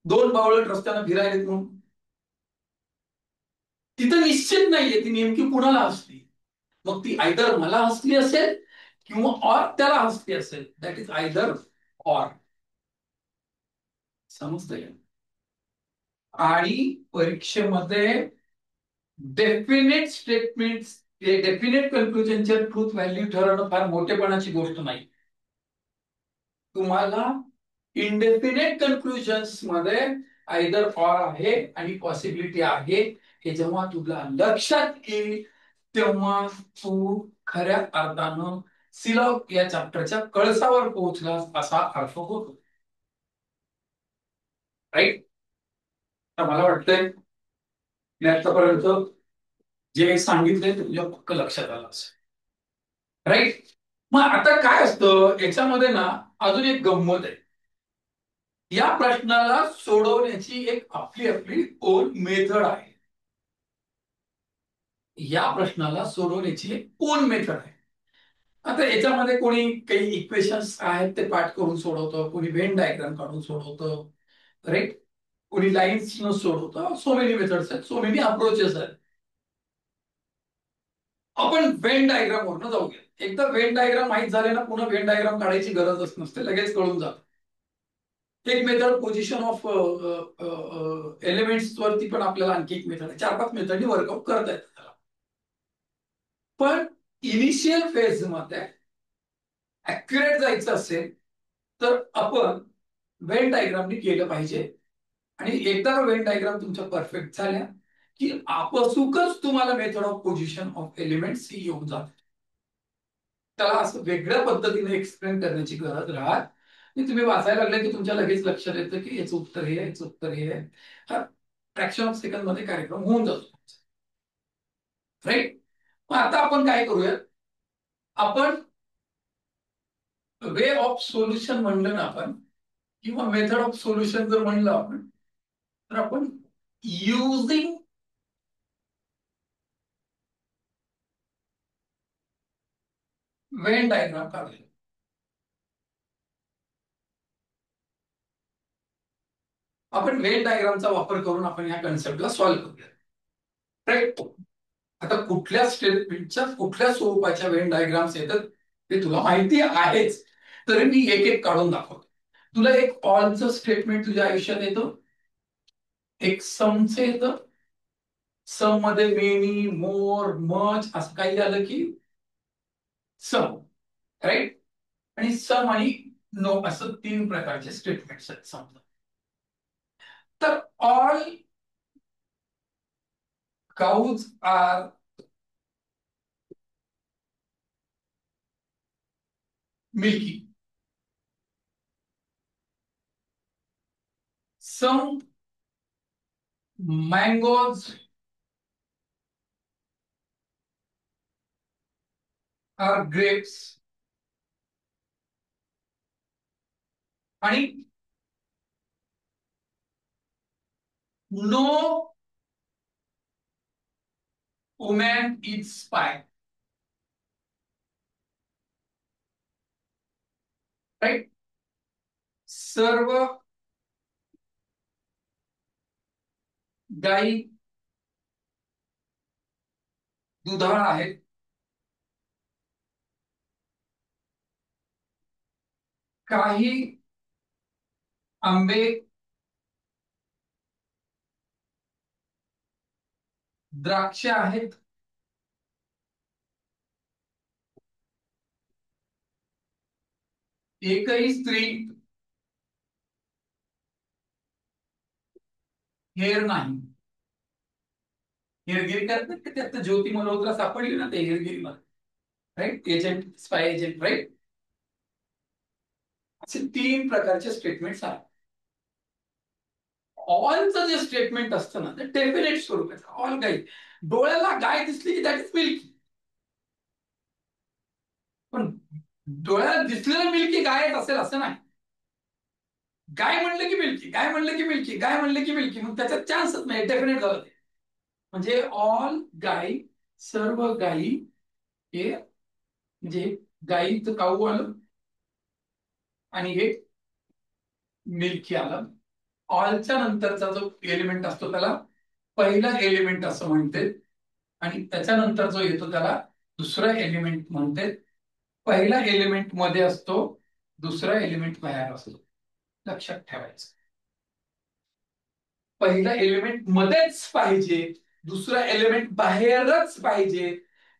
दोन बावळट रस्त्यानं फिरायला म्हणून तिथं निश्चित नाहीये ती नेमकी कुणाला हसली. मग ती आयदर मला हसली असेल किंवा ऑर त्याला हसली असेल. That is either or. समजतंय? आणि परीक्षेमध्ये डेफिनेट स्टेटमेंट, डेफिनेट कन्क्लुजनच्या ट्रूथ व्हॅल्यू ठरवणं फार मोठेपणाची गोष्ट नाही. तुम्हाला इनडेफिनेट कन्क्लुजन्स मध्ये आयदर ऑर आहे आणि पॉसिबिलिटी आहे, हे जेव्हा तुला लक्षात येईल तेव्हा तू खऱ्या अर्थानं सिलॉग या चॅप्टरच्या कळसावर पोहोचलास असा अर्थ होतो. राईट. तर मला वाटतंय मी आतापर्यंत जे सांगितलंय ते तुझ्या पक्क लक्षात आलं असेल. राईट. मग आता काय असतं याच्यामध्ये ना, अजून एक गंमत आहे. या प्रश्नाला सोडवण्याची एक आपली आपली ओन मेथड आहे. या प्रश्नाला सोडवण्याची एक ओन मेथड आहे. आता याच्यामध्ये कोणी काही इक्वेशन्स आहेत ते पाठ करून सोडवतं, कोणी व्हेन डायग्राम काढून सोडवतं, राईट. कोणी लाईन्स न सोडवतं. सो मेनी मेथड्स आहेत, सो मेनी अप्रोचेस आहेत. आपण व्हेन डायग्राम वरनं जाऊया. एकदा व्हेन डायग्राम माहित झाले ना, पुन्हा व्हेन डायग्राम काढायची गरजच नसते, लगेच कळून जातं. एक मेथड पोझिशन ऑफ एलिमेंट्स वरती पण आपल्याला आणखी एक मेथड आहे. 4-5 मेथडनी वर्कआउट करता येतं त्याला. पण इनिशियल फेज मध्ये ऍक्युरेट जायचं असेल तर आपण व्हेन डायग्रामनी केलं पाहिजे. आणि एकदा व्हेन डायग्राम तुमच्या परफेक्ट झाल्या की आपसुकच तुम्हाला method of position of elements ही येऊन जाते. त्याला असं वेगळ्या पद्धतीने एक्सप्लेन करण्याची गरज राहत नाही. तुम्ही वाचायला लागले की तुमच्या लगेच लक्षात येतं की याचं उत्तर हे आहे, याचं उत्तर हे आहे. हा फ्रॅक्शन ऑफ सेकंड मध्ये कार्यक्रम होऊन जातो. राईट. मग आता आपण काय करूया, आपण वे ऑफ सोल्युशन म्हणलं ना आपण, किंवा मेथड ऑफ सोल्युशन जर म्हणलं आपण, तर आपण युजिंग वेन डायग्राम काढूया. आपण वेन डायग्रामचा वापर करून आपण या कन्सेप्टला सॉल्व्ह करूया. राईट. आता कुठल्या स्टेटमेंटच्या कुठल्या स्वरूपाच्या वेन डायग्राम्स येतात ते तुला माहिती आहेच, तरी मी एक एक काढून दाखवतो. तुला एक ऑलचं स्टेटमेंट तुझ्या आयुष्यात येतं, एक समचं येतं. सम मध्ये मेनी, मोर, मच असं काही आलं की सम. राईट. आणि सम आणि नो असं 3 प्रकारचे स्टेटमेंट्स आहेत समजा. तर all cows are milky. Some mangoes are grapes. आणि no woman eats pie. Right. सर्व गायी दुधाळ आहेत, काही आंबे द्राक्ष आहेत, एकही स्त्री हेर नाही. हेरगिरी करतात का त्यात ज्योती मल्होत्रा सापडली ना ते हेरगिरीमध्ये, right, agent, spy agent, right. असे 3 प्रकारचे स्टेटमेंट्स आहेत. ऑलचं जे स्टेटमेंट असतं ना ते डेफिनेट स्वरूपाचं, ऑल गाय, डोळ्याला गाय दिसली की दॅट इज मिल्की. पण डोळ्याला दिसलेलं मिल्की गायच असेल असं नाही. गाय म्हणलं की मिल्की, गाय म्हणलं की मिल्की, गाय म्हणलं की मिल्की, मग त्याच्यात चान्सच नाही, डेफिनेट झालं ते. म्हणजे ऑल गाई, सर्व गाई हे, म्हणजे गाईचं काऊ आलं आणि हे मिल्की आलं. ऑलच्या नंतरचा जो एलिमेंट असतो त्याला पहिला एलिमेंट असं म्हणते, आणि त्याच्यानंतर जो येतो त्याला दुसरा एलिमेंट म्हणते. पहिला एलिमेंट मध्ये असतो, दुसरा एलिमेंट बाहेर असतो. लक्षात ठेवायचं, पहिला एलिमेंट मध्येच पाहिजे, दुसरा एलिमेंट बाहेरच पाहिजे.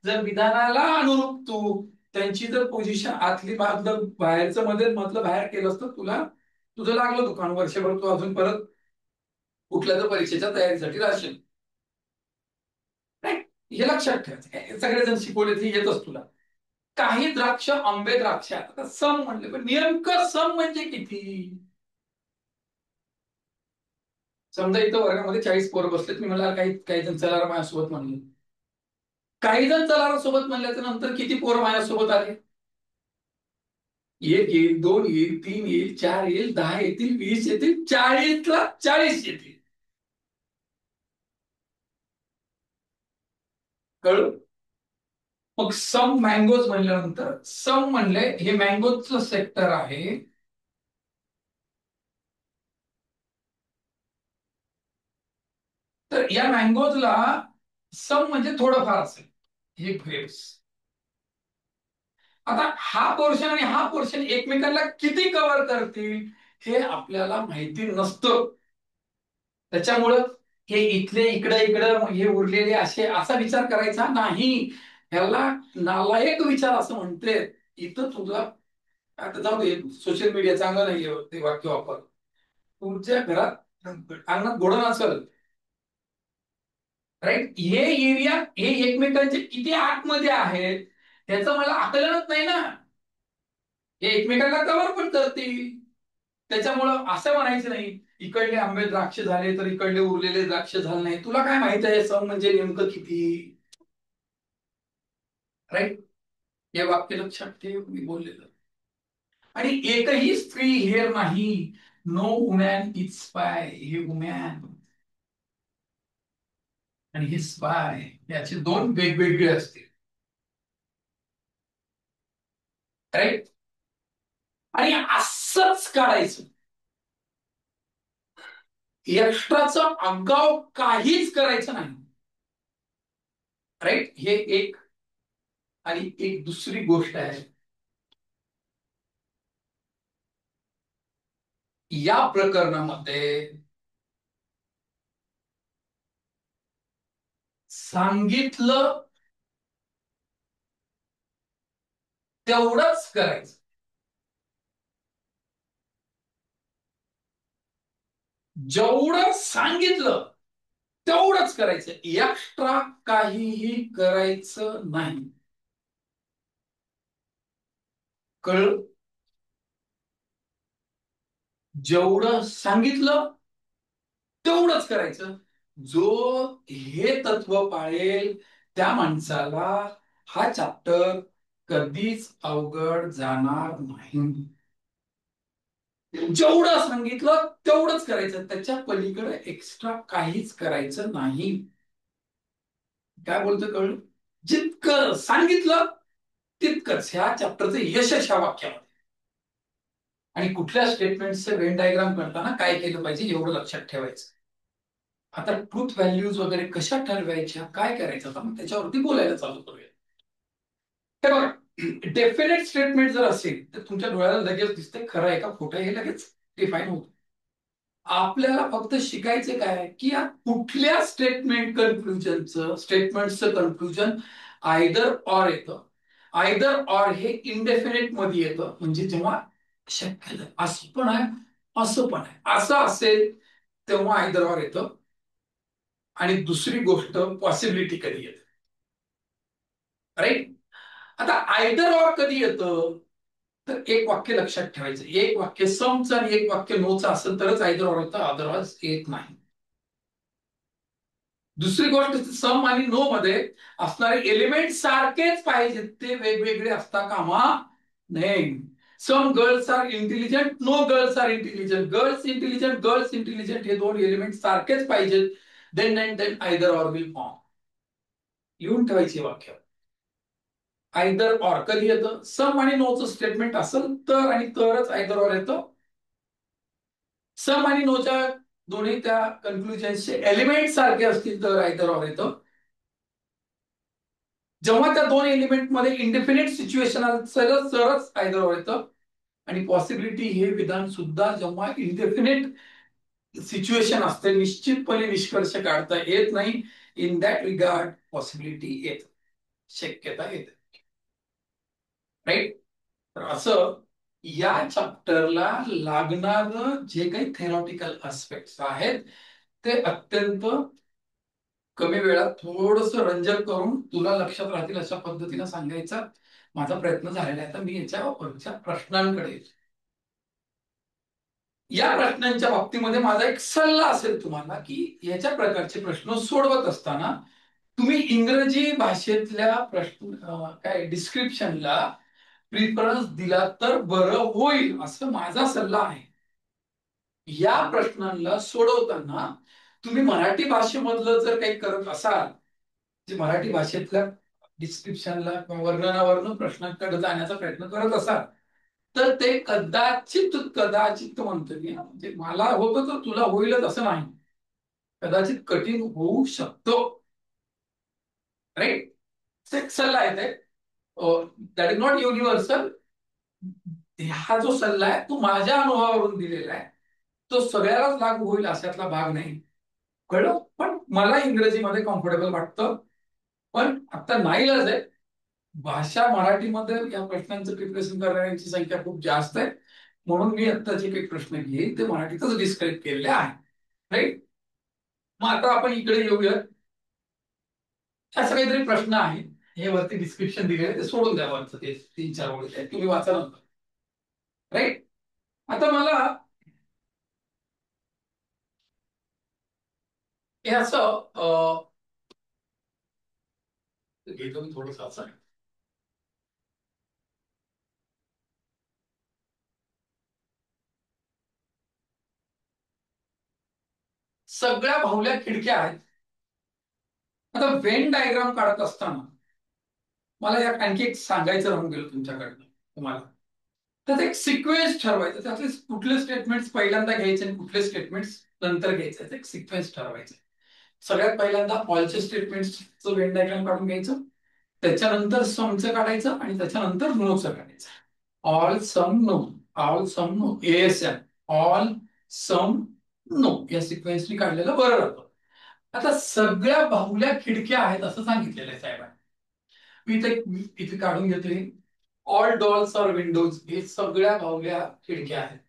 जर विधानाला अनुरूप तू त्यांची जर पोझिशन आतली बाजूला बाहेरचं मध्ये मधलं बाहेर केलं असतं, तुला तुझं लागलं दुकान वर्षभर, तू अजून परत कुठल्या तर परीक्षेच्या तयारीसाठी राहशील. नाही, हे लक्षात ठेवायचं, सगळेजण शिकवले ते येतच तुला. काही द्राक्ष आंबे द्राक्ष, आता सम म्हणले, पण नेमकं सम म्हणजे किती? समजा इथं वर्गामध्ये 40 पोरं बसलेत, मी मला काही काही जण चला रे माझ्यासोबत म्हणले, काही जण चला सोबत म्हणल्याच्या नंतर किती पोरं माझ्यासोबत आले? एक येईल, दोन येईल, तीन येईल, चार येईल, 10 येतील, 20 येतील, 40ला 40 येतील. कळलं? मग सम मँगोज म्हणल्यानंतर, सम म्हणले हे मँगोजचं सेक्टर आहे. तर या मँगोजला सम म्हणजे थोडंफार असेल, हे ग्रेप्स. आता हा पोर्शन आणि हा पोर्शन एकमेकांना किती कव्हर करतील हे आपल्याला माहिती नसतं. त्याच्यामुळं हे इथले इकडे इकडं हे उरलेले असे असा विचार करायचा नाही. ह्याला नालायक विचार असं म्हणते. इथं तुझा, आता जाऊ दे, सोशल मीडिया चांगलं नाहीये ते वाक्य वापर. तुमच्या घरात अंगणात घोडं नसेल, राईट, हे एरिया हे एकमेकांचे किती आतमध्ये आहेत ह्याचं मला आकलनच नाही ना. हे एकमेकांना कव्हर पण करतील. त्याच्यामुळं असं म्हणायचं नाही इकडले आंबे द्राक्ष झाले तर इकडले उरलेले द्राक्ष झाले नाही. तुला काय माहित आहे सम म्हणजे नेमकं किती? राईट, हे वाक्य लक्षात ठेव मी बोललेलं. आणि एकही स्त्री हेर नाही, नो वुमॅन इज स्पाय, हे वुमॅन आणि हे स्पाय याचे दोन वेगवेगळे असते. राईट, आणि असंच काढायचं, एक्स्ट्राचं आगाव काहीच करायचं नाही. राईट, हे एक. आणि एक दुसरी गोष्ट आहे, या प्रकरणामध्ये सांगितलं तेवढंच करायचं. जेवढं सांगितलं तेवढंच करायचं, एक्स्ट्रा काहीही करायचं नाही. कळलं? जेवढं सांगितलं तेवढंच करायचं. जो हे तत्व पाळेल त्या माणसाला हा चॅप्टर कधीच अवघड जाणार नाही. जेवढं सांगितलं तेवढंच करायचं, त्याच्या पलीकडे एक्स्ट्रा काहीच करायचं नाही. काय बोलतो कळलं? जितकं सांगितलं तितकंच ह्या चॅप्टरचं यशच ह्या वाक्यामध्ये. आणि कुठल्या स्टेटमेंटचं वेन डायग्राम करताना काय केलं पाहिजे एवढं लक्षात ठेवायचं. आता ट्रूथ व्हॅल्यूज वगैरे कशा ठरवायच्या, काय करायचं, आता मग त्याच्यावरती बोलायला चालू करूया. हे बघा, डेफिनेट स्टेटमेंट जर असेल तर तुमच्या डोळ्याला लगेच दिसते खरं आहे का खोटं आहे, हे लगेच डिफाईन होतं. आपल्याला फक्त शिकायचं काय की या कुठल्या स्टेटमेंटचं कन्क्लुजन आयदर ऑर येतं. आयदर ऑर हे इनडेफिनेट मध्ये येतं, म्हणजे जेव्हा शक्य नाही, असं पण आहे असं पण आहे, असं असेल तेव्हा आयदर ऑर येतं. आणि दुसरी गोष्ट पॉसिबिलिटी कधी येते, राईट. आता आयदर ऑर कधी येतं, तर एक वाक्य लक्षात ठेवायचं, एक वाक्य समचं आणि एक वाक्य नोचं असेल तरच आयदर ऑर येतं, अदरवाइज येत नाही. दुसरी गोष्ट, सम आणि नो मध्ये असणारे एलिमेंट सारखेच पाहिजेत, ते वेगवेगळे असता कामा नये. Some girls are intelligent, no girls are intelligent, girls intelligent, हे दोन एलिमेंट सारखेच पाहिजेत. Then and then either or will form. लिहून ठेवायचे वाक्य. आयदर ऑर कधी येतं, सम आणि नोचं स्टेटमेंट असेल तर आणि तरच आयदर ऑर येतं. सम आणि नोच्या दोन्ही त्या कन्क्लुजन्सचे एलिमेंट सारखे असतील तर आयदर ऑर येतं. जेव्हा त्या दोन एलिमेंट मध्ये इंडिफिनिट सिच्युएशन असेल तरच आयदर ऑर येतं. आणि पॉसिबिलिटी हे विधान सुद्धा जेव्हा इंडेफिनिट सिच्युएशन असते, निश्चितपणे निष्कर्ष काढता येत नाही. इन दॅट रिगार्ड पॉसिबिलिटी येत, शक्यता येते, राईट. तर असं या चॅप्टरला लागणार जे काही थेरॉटिकल अस्पेक्ट्स आहेत ते अत्यंत कमी वेळात थोडस रंजक करून तुला लक्षात राहतील अशा पद्धतीने सांगायचा माझा प्रयत्न झालेला आहे. तर मी याच्या प्रश्नांकडे, या प्रश्नांच्या बाबतीमध्ये माझा एक सल्ला असेल तुम्हाला की याच्या प्रकारचे प्रश्न सोडवत असताना तुम्ही इंग्रजी भाषेतल्या प्रश्न काय डिस्क्रिप्शनला प्रिफरन्स दिला तर बरं होईल, असं माझा सल्ला आहे. या प्रश्नांना सोडवताना तुम्ही मराठी भाषेमधलं जर काही करत असाल, जे मराठी भाषेतल्या डिस्क्रिप्शनला किंवा वर्णनावरून प्रश्नांकडे जाण्याचा प्रयत्न करत असाल तर ते कदाचित कदाचित म्हणतो मी, म्हणजे मला होतं तर तुला होईलच असं नाही, कदाचित कठीण होऊ शकतो, राईट. एक सल्ला आहे ते, दॅट इज नॉट युनिव्हर्सल. हा जो सल्ला आहे तो माझ्या अनुभवावरून दिलेला आहे, तो सगळ्यालाच लागू होईल अशातला भाग नाही, कळलं. पण मला इंग्रजीमध्ये कम्फर्टेबल वाटतं, पण आता नाईलाज आहे, भाषा मराठीमध्ये या प्रश्नांचं प्रिपरेशन करणाऱ्यांची संख्या खूप जास्त आहे, म्हणून मी आता जे काही प्रश्न घेईन ते मराठीतच डिस्क्राईब केलेले आहे, राईट. मग आता आपण इकडे येऊया. असं काहीतरी प्रश्न आहे, हे वरती डिस्क्रिप्शन दिले ते सोडून द्या, वरचं ते 3-4 ओळी तुम्ही वाचा नंतर, राईट. आता मला हे असं घेतो मी थोडंसं असं. सगळ्या भावल्या खिडक्या आहेत. आता वेन डायग्राम काढत असताना मला यात आणखी एक सांगायचं राहून गेलं तुमच्याकडनं तुम्हाला. त्याचा एक सिक्वेन्स ठरवायचा, त्यातले कुठले स्टेटमेंट्स पहिल्यांदा घ्यायचे आणि कुठले स्टेटमेंट्स नंतर घ्यायचे, एक सिक्वेन्स ठरवायचे. सगळ्यात पहिल्यांदा ऑलचे स्टेटमेंट्सचं वेन डायग्राम काढून घ्यायचं, त्याच्यानंतर समचं काढायचं आणि त्याच्यानंतर नोचं काढायचं. ऑल सम नो, ऑल सम नो, एएसएम, ऑल सम नो, या सिक्वेन्सनी काढलेलं बरं राहतं. आता सगळ्या बाहुल्या खिडक्या आहेत असं सांगितलेलं आहे साहेबांनी. मी इथे काढून घेतोय, ऑल डॉल्स आर विंडोज, हे सगळ्या बाहुल्या खिडक्या आहेत.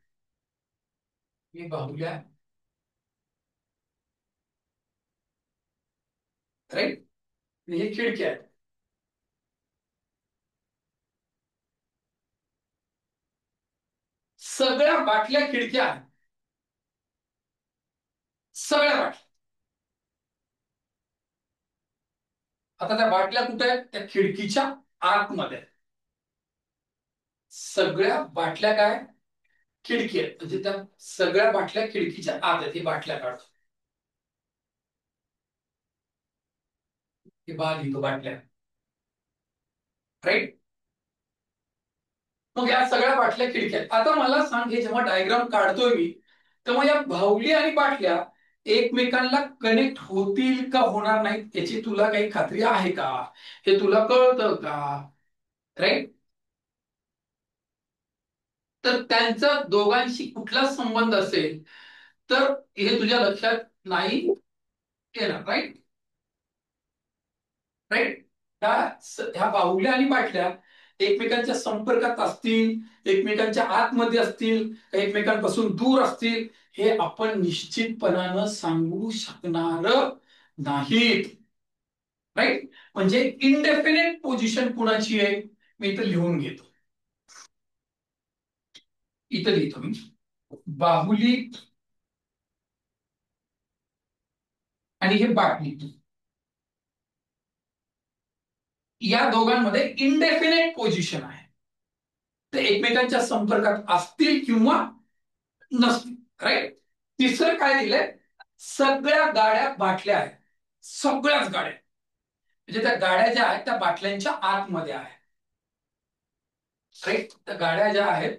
हे बाहुल्या, राईट, हे खिडक्या आहेत. सगळ्या बाटल्या खिडक्या आहेत, सगळ्या बाटल्या. आता त्या बाटल्या कुठे आहेत, त्या खिडकीच्या आतमध्ये आहेत. सगळ्या बाटल्या काय, खिडकी आहेत, म्हणजे त्या सगळ्या बाटल्या खिडकीच्या आत आहेत. ही बाटल्या काढतो, ही लिहितो बाटल्या, राईट. मग या सगळ्या बाटल्या खिडक्या आहेत. आता मला सांग, हे जेव्हा डायग्राम काढतोय मी तेव्हा या बाहुली आणि बाटल्या एकमेकांना कनेक्ट होतील का होणार नाहीत याची तुला काही खात्री आहे का? हे तुला कळतं का? राईट. तर त्यांचा दोघांशी कुठला संबंध असेल तर हे तुझ्या लक्षात नाही येणार. राईट. राईट. ह्या बाहुल्या आणि बाटल्या एकमेकांच्या संपर्कात असतील, एकमेकांच्या आतमध्ये असतील, एकमेकांपासून दूर असतील, हे आपण निश्चितपणानं सांगू शकणार नाहीत. राईट. म्हणजे इनडेफिनेट पोझिशन कुणाची आहे मी इथं लिहून घेतो. इथं लिहितो मी, बाहुली आणि हे बाटली, या दोघांमध्ये इनडेफिनेट पोझिशन आहे. ते एकमेकांच्या संपर्कात असतील किंवा नसतील. राईट. तिसरं काय दिलंय, सगळ्या गाड्या बाटल्या आहेत. सगळ्याच गाड्या, म्हणजे त्या गाड्या ज्या आहेत त्या बाटल्यांच्या आतमध्ये आहेत. राईट. त्या गाड्या ज्या आहेत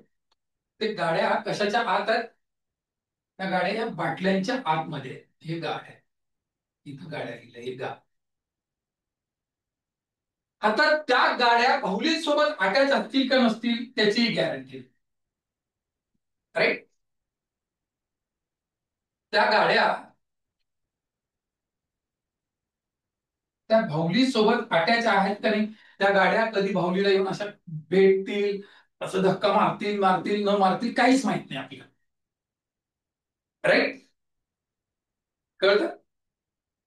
ते गाड्या कशाच्या आत आहेत? त्या गाड्या या बाटल्यांच्या आतमध्ये आहेत. हे गाड्या, इथं गाड्या लिहिल्या, हे गा. आता त्या गाड्या बाहुलीसोबत अटॅच असतील का नसतील त्याची गॅरंटी. राईट. त्या गाड्या त्या बाहुली सोबत अटॅच आहेत का नाही, त्या गाड्या कधी बाहुलीला येऊन अशा भेटतील, असं धक्का मारतील मारतील न मारतील काहीच माहित नाही आपल्याला. राईट. कळतं.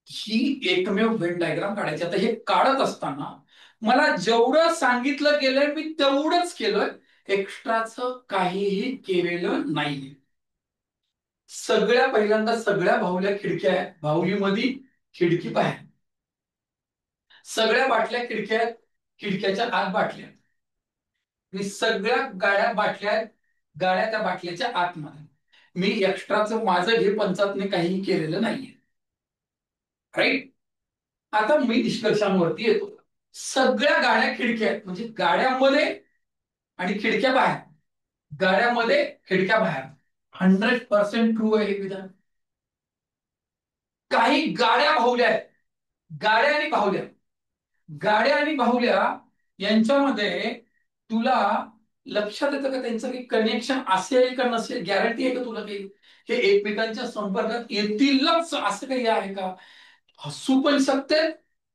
ही एकमेव व्हेन डायग्राम काढायची. आता हे काढत असताना मला जेवढं सांगितलं गेलंय मी तेवढंच केलंय, एक्स्ट्राच काहीही केलेलं नाही. पहिल्यांदा सगळ्या बाहुल्या खिडक्या आहेत, बाहुलीमध्ये खिडकी बाहेर. सगळ्या बाटल्या खिडक्या आहेत, खिडक्याच्या आत बाटल्या. आणि सगळ्या गाड्या बाटल्या आहेत, गाड्या त्या बाटल्याच्या आतमध्ये. मी एक्स्ट्राचं माझं हे पंचातने काहीही केलेलं नाहीये. राईट. आता मी निष्कर्षांवरती येतो. सगळ्या गाड्या खिडक्या आहेत, म्हणजे गाड्यामध्ये आणि खिडक्या बाहेर, गाड्यामध्ये खिडक्या बाहेर. 100% ट्रू आहे हे विधान. काही गाड्या बाहुल्या आहेत, गाड्या आणि बाहुल्या, गाड्या आणि बाहुल्या यांच्यामध्ये तुला लक्षात येतं का त्यांचं काही कनेक्शन असेल का नसेल? गॅरंटी आहे का तुला काही हे एकमेकांच्या संपर्कात येतीलच असं काही आहे का? असू पण शकते,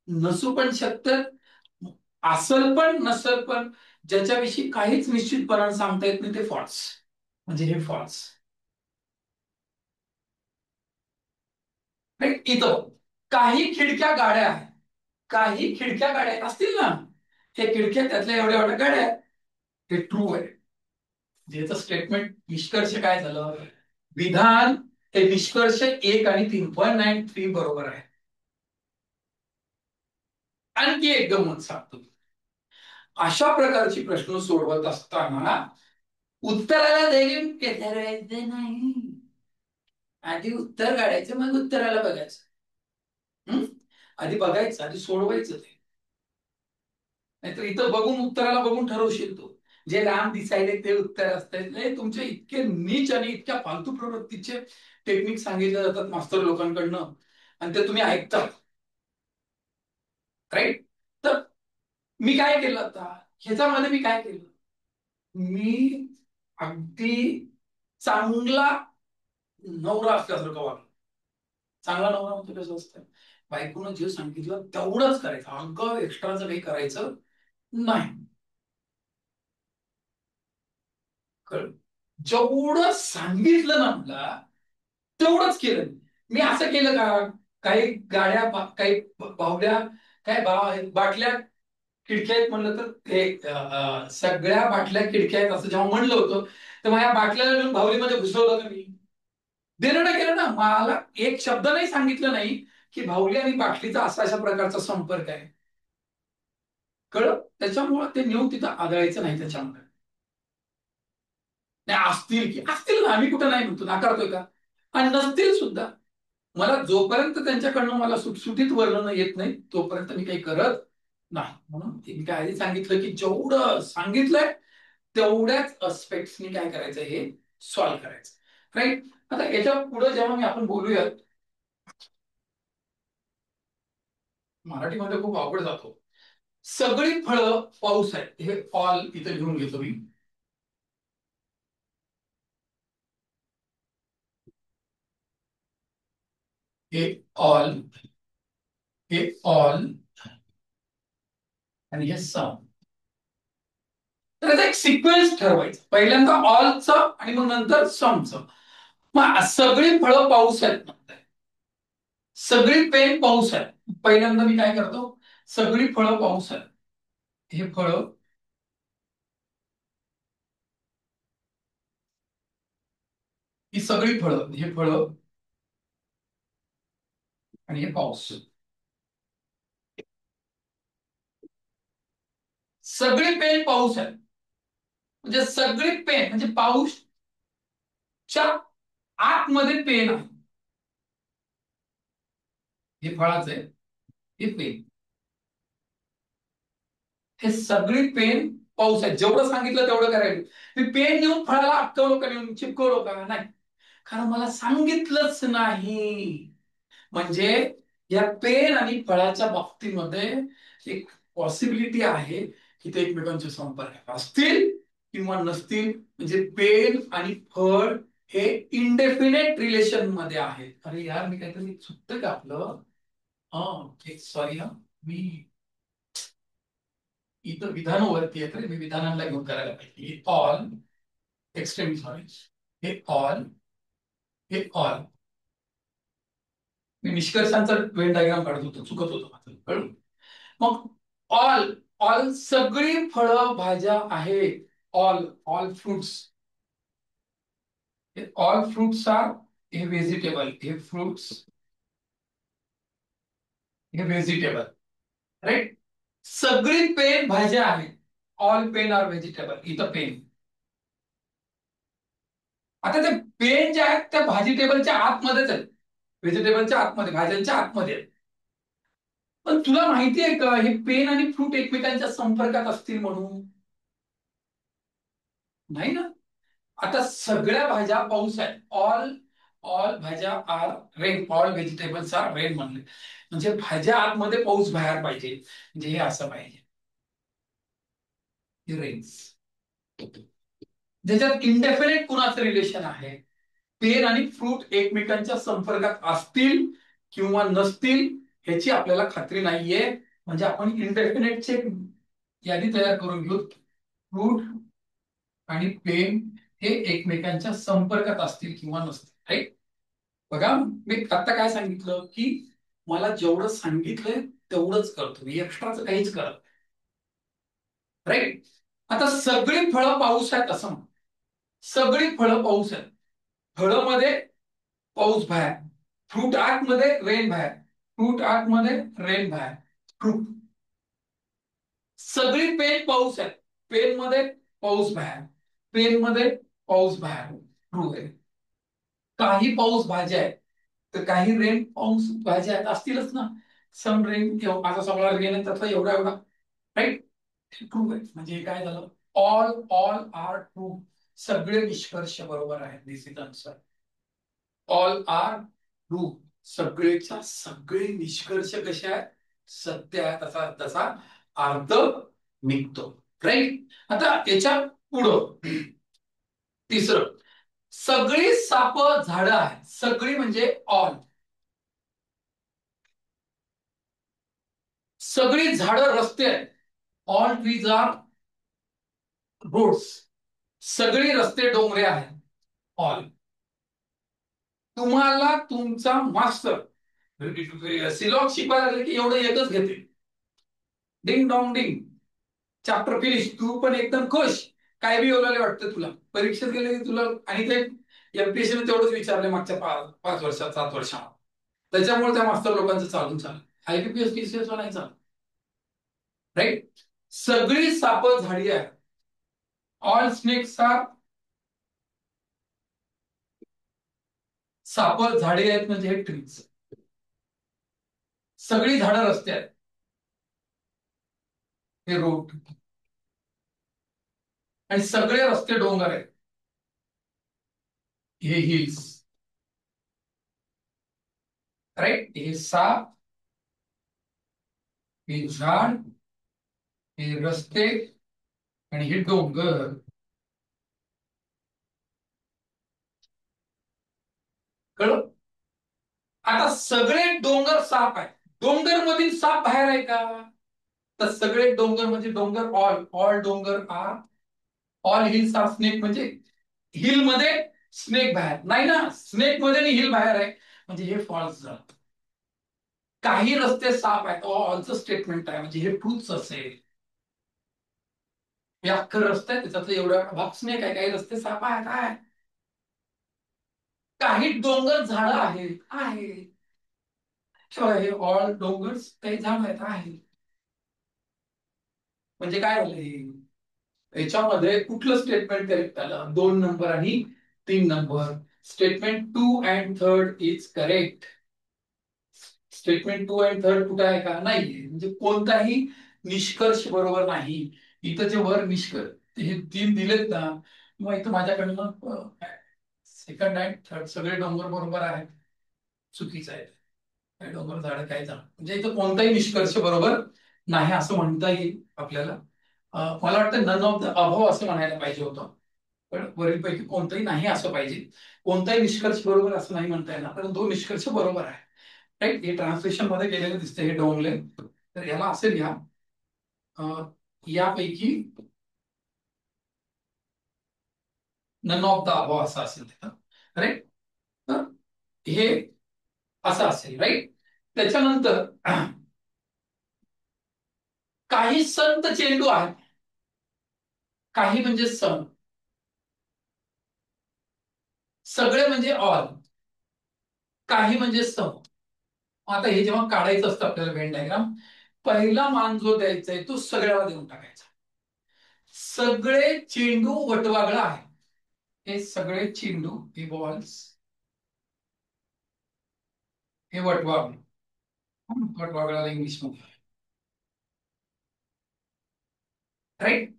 नसू पण शकते, असल पण नसल पण, ज्याच्याविषयी काहीच निश्चितपणाने सांगता येत नाही ते फॉल्स. म्हणजे हे फॉल्स. इथं काही खिडक्या गाड्या आहेत, काही खिडक्या गाड्या असतील ना, हे खिडक्या त्यातल्या एवढ्या एवढ्या गाड्या आहेत, हे ट्रू आहे. ज्याचं स्टेटमेंट निष्कर्ष काय झालं, विधान हे निष्कर्ष 1 आणि 3 1 आणि 3 बरोबर आहे. आणखी एक गंमत सांगतो. अशा प्रकारची प्रश्न सोडवत असताना उत्तराला देखील ठरवायचं नाही, आधी उत्तर काढायचं मग उत्तराला बघायचं. आधी बघायचं, आधी सोडवायचं ते. नाहीतर इथं बघून उत्तराला बघून ठरवशील तू, जे लांब दिसायले ते उत्तर असतात. तुमचे इतके नीच आणि इतक्या फालतू प्रवृत्तीचे टेक्निक सांगितले जातात मास्तर लोकांकडनं आणि ते तुम्ही ऐकता. राईट. तर मी काय केलं आता ह्याच्यामध्ये, मी काय केलं, मी अगदी चांगला नवरा असल्यासारखं वागलो. चांगला नवरा म्हणजे कसं असतं, बायकोनं जे सांगितलं तेवढंच करायचं, अगं एक्स्ट्राचं काही करायचं नाही. जेवढं सांगितलं ना मला तेवढंच केलं. मी असं केलं का, काही गाड्या काही बाहुल्या काय बाटल्या खिडक्या आहेत म्हणलं तर ते सगळ्या बाटल्या खिडक्या आहेत असं जेव्हा म्हणलं होतं, तर माझ्या बाटल्याला घेऊन बाहुलीमध्ये घुसवलं का मी? देणं ना केलं ना. मला एक शब्द नाही सांगितलं नाही की बाहुली आणि बाटलीचा असा अशा प्रकारचा संपर्क आहे. कळलं. त्याच्यामुळे ते नेऊन तिथं आदळायचं नाही त्याच्यामध्ये. नाही असतील की असतील ना, आम्ही कुठं नाही म्हणतो, नाकारतोय का? आणि नसतील सुद्धा. मला जोपर्यंत त्यांच्याकडनं मला सुटसुटीत वर्णन येत नाही तोपर्यंत मी काही करत नाही. म्हणून मी काय आधी सांगितलं की जेवढं सांगितलंय तेवढ्याच अस्पेक्ट्सनी काय करायचं, हे सॉल्व्ह करायचं. राईट. आता याच्या पुढे जेव्हा मी आपण बोलूयात मराठीमध्ये खूप अवघड जातो. सगळी फळं पाऊस आहे, हे ऑल इथे घेऊन घेतो मी. हे ऑल, हे ऑल, आणि हे सम. तर याचा एक सिक्वेन्स ठरवायचा, पहिल्यांदा ऑलचं आणि मग नंतर समचं. मग सगळी फळं पाऊस आहेत म्हणताय, सगळी पेन पाऊस आहे. पहिल्यांदा मी काय करतो, सगळी फळं पाऊस आहेत, हे फळं, ही सगळी फळं, हे फळं, आणि हे पाऊस. सगळी पेन पाऊस आहे, म्हणजे सगळी पेन म्हणजे पाऊसच्या आतमध्ये पेन आहे. हे फळाचं आहे, हे पेन, हे सगळी पेन पाऊस आहे. जेवढं सांगितलं तेवढं करायचं. मी पेन घेऊन फळाला अटकवलो का, नेऊन चिपकवलो का, नाही, कारण मला सांगितलंच नाही. म्हणजे या पेन आणि फळाच्या बाबतीमध्ये एक पॉसिबिलिटी आहे की ते एकमेकांचे संपर्क असतील किंवा नसतील. म्हणजे पेन आणि फळ हे इंडेफिनेट रिलेशन मध्ये आहेत. अरे यार, मी काहीतरी चुकतं का आपलं? हा, सॉरी हा, मी इथं विधानावरती आहे, तर मी विधानांना घेऊन करायला पाहिजे. ऑल, एक्सट्रीम सॉरी, हे ऑल, हे ऑल. मी निष्कर्षांचा वेन डायग्राम काढत होतो, चुकत होतो माझं, कळलं? मग ऑल, ऑल सगळी फळं भाज्या आहेत. All, all fruits, all fruits are, हे व्हेजिटेबल, हे फ्रुट्स, हे व्हेजिटेबल, राईट. सगळी पेन भाज्या आहेत, ऑल पेन आर व्हेजिटेबल, इथं पेन. आता ते पेन जे आहेत त्या व्हेजिटेबलच्या आतमध्येच आहेत, व्हेजिटेबलच्या आतमध्ये, भाज्यांच्या आतमध्ये आहेत. पण तुला माहिती आहे का, हे पेन आणि फ्रूट एकमेकांच्या संपर्कात असतील म्हणून? नाही ना. आता सगळ्या भाज्या पाऊस आहेत, ऑल, ऑल भाज्या are rain, all vegetables are rain म्हणले, म्हणजे भाज्या आतमध्ये, पाऊस बाहेर पाहिजे, म्हणजे हे असं पाहिजे, हे रेन्स. ज्याच्यात इंडेफिनेट कुणाचं रिलेशन आहे, पेन आणि फ्रूट एकमेकांच्या संपर्कात असतील किंवा नसतील ह्याची आपल्याला खात्री नाहीये. म्हणजे आपण इंडेफिनेटची यादी तयार करून घेऊ, फ्रूट आणि पेन हे एकमेकांच्या संपर्कात असतील किंवा नसतील, राईट. बघा, मी आता काय सांगितलं की मला जेवढं सांगितलंय तेवढंच करतो मी, एक्स्ट्राचं काहीच करत नाही, राईट. आता सगळी फळं पाऊस आहेत असं म्हण, सगळी फळं पाऊस आहेत, फळं मध्ये पाऊस बाहेर, फ्रूट आतमध्ये, रेन बाहेर, फ्रूट आतमध्ये, रेन बाहेर, फ्रूट. सगळी पेन पाऊस आहेत, पेन मध्ये पाऊस बाहेर, पेन मध्ये पाऊस बाहेर, ट्रू आहे. काही पाऊस भाज्या आहेत, तर काही रेन पाऊस भाज्या आहेत, असतीलच ना. सम रेन, माझा सगळा रेन आहे त्यातला एवढा एवढा, राईट. ट्रू आहे. म्हणजे हे काय झालं, ऑल, ऑल आर ट्रू, सगळे निष्कर्ष बरोबर आहेत, this is answer. All are true, सगळेच्या सगळे निष्कर्ष कसे आहेत, सत्य आहे, तसा तसा अर्थ निघतो, राईट. आता याच्या पुढं तिसरं, सगळी साप झाडं आहेत, सगळी म्हणजे ऑल, सगळी झाडं रस्ते आहेत, ऑल ट्रीज आर रोड्स, सगळी रस्ते डोंगरे आहेत, ऑल. तुम्हाला तुमचा मास्टर सिलॉग शिकवायला लागले की एवढं एकच घेते, ding dong ding, chapter finish, तू पण एकदम खुश. काय बी बोलायला वाटतं तुला, परीक्षेत गेले की तुला. आणि ते एमपीएससी ने तेवढंच विचारले मागच्या 5 वर्षात, 7 वर्षात, त्याच्यामुळे त्या मास्तर लोकांचं चालून चाललं. आयबीपीएस टीसीएस नाही चालत, राईट. सगळी साप झाडी आहे, ऑल स्नेक्स आर, साप झाडे आहेत म्हणजे हे ट्रीज, सगळी झाडं रस्ते आहेत, हे रोड, आणि सगळे रस्ते डोंगर आहेत, हे हिल्स, राईट. हे साप, हे झाड, हे रस्ते आणि हे डोंगर. कळलं? आता सगळे डोंगर साप आहे. डोंगर मधील साप बाहेर आहे का? तर सगळे डोंगर म्हणजे डोंगर, ऑल ऑल डोंगर are, all hills are snake, म्हणजे हिल मध्ये स्नेक बाहेर नाही ना, स्नेक मध्ये आणि हिल बाहेर आहे, म्हणजे हे फॉल्स झालं. काही रस्ते साफ आहेत, ऑलचं स्टेटमेंट आहे, म्हणजे हे ट्रूथच असेल. हे अख्खं रस्ते आहे, त्याच्यातलं एवढा भाग स्नेक आहे, काही रस्ते साफ आहेत आहे. काही डोंगर झाडं आहेत आहे. शिवाय हे ऑल डोंगर काही झाड आहेत आहे. म्हणजे काय झालं हे? याच्यामध्ये कुठलं स्टेटमेंट करेक्ट आलं? 2 नंबर आणि 3 number. Statement 2 and 3 is correct. Statement 2 and 3 कुठे आहे का? नाहीये, म्हणजे कोणताही निष्कर्ष बरोबर नाही. इथं जे वर निष्कर्ष हे 3 दिलेत ना, मग इथं माझ्याकडनं सेकंड अँड थर्ड सगळे डोंगर बरोबर आहेत, चुकीचं आहे. काही डोंगर झाड काही झाड, म्हणजे इथं कोणताही निष्कर्ष बरोबर नाही असं म्हणता येईल आपल्याला. मला वाटतं नन ऑफ द अभाव असं म्हणायला पाहिजे होतं, पण वरीलपैकी कोणतंही नाही असं पाहिजे. कोणताही निष्कर्ष बरोबर असं नाही म्हणता येणार, कारण 2 निष्कर्ष बरोबर आहे. राईट, हे ट्रान्सलेशन मध्ये गेलेलं दिसतंय हे डोंगले. तर याला असेल घ्या, यापैकी नन ऑफ द अबव असं असेल तिथं. राईट, तर हे असं असेल. राईट, त्याच्यानंतर काही संत चेंडू आहेत. काही म्हणजे सम, सगळे म्हणजे ऑल, काही म्हणजे सम. आता हे जेव्हा काढायचं असतं आपल्याला वेन डायग्राम, पहिला मान जो द्यायचा आहे तो सगळ्याला देऊन टाकायचा. सगळे चेंडू वटवागळा आहे. हे सगळे चेंडू, हे बॉल्स, हे वटवागळ. वटवागळाला इंग्लिश मध्ये, राईट.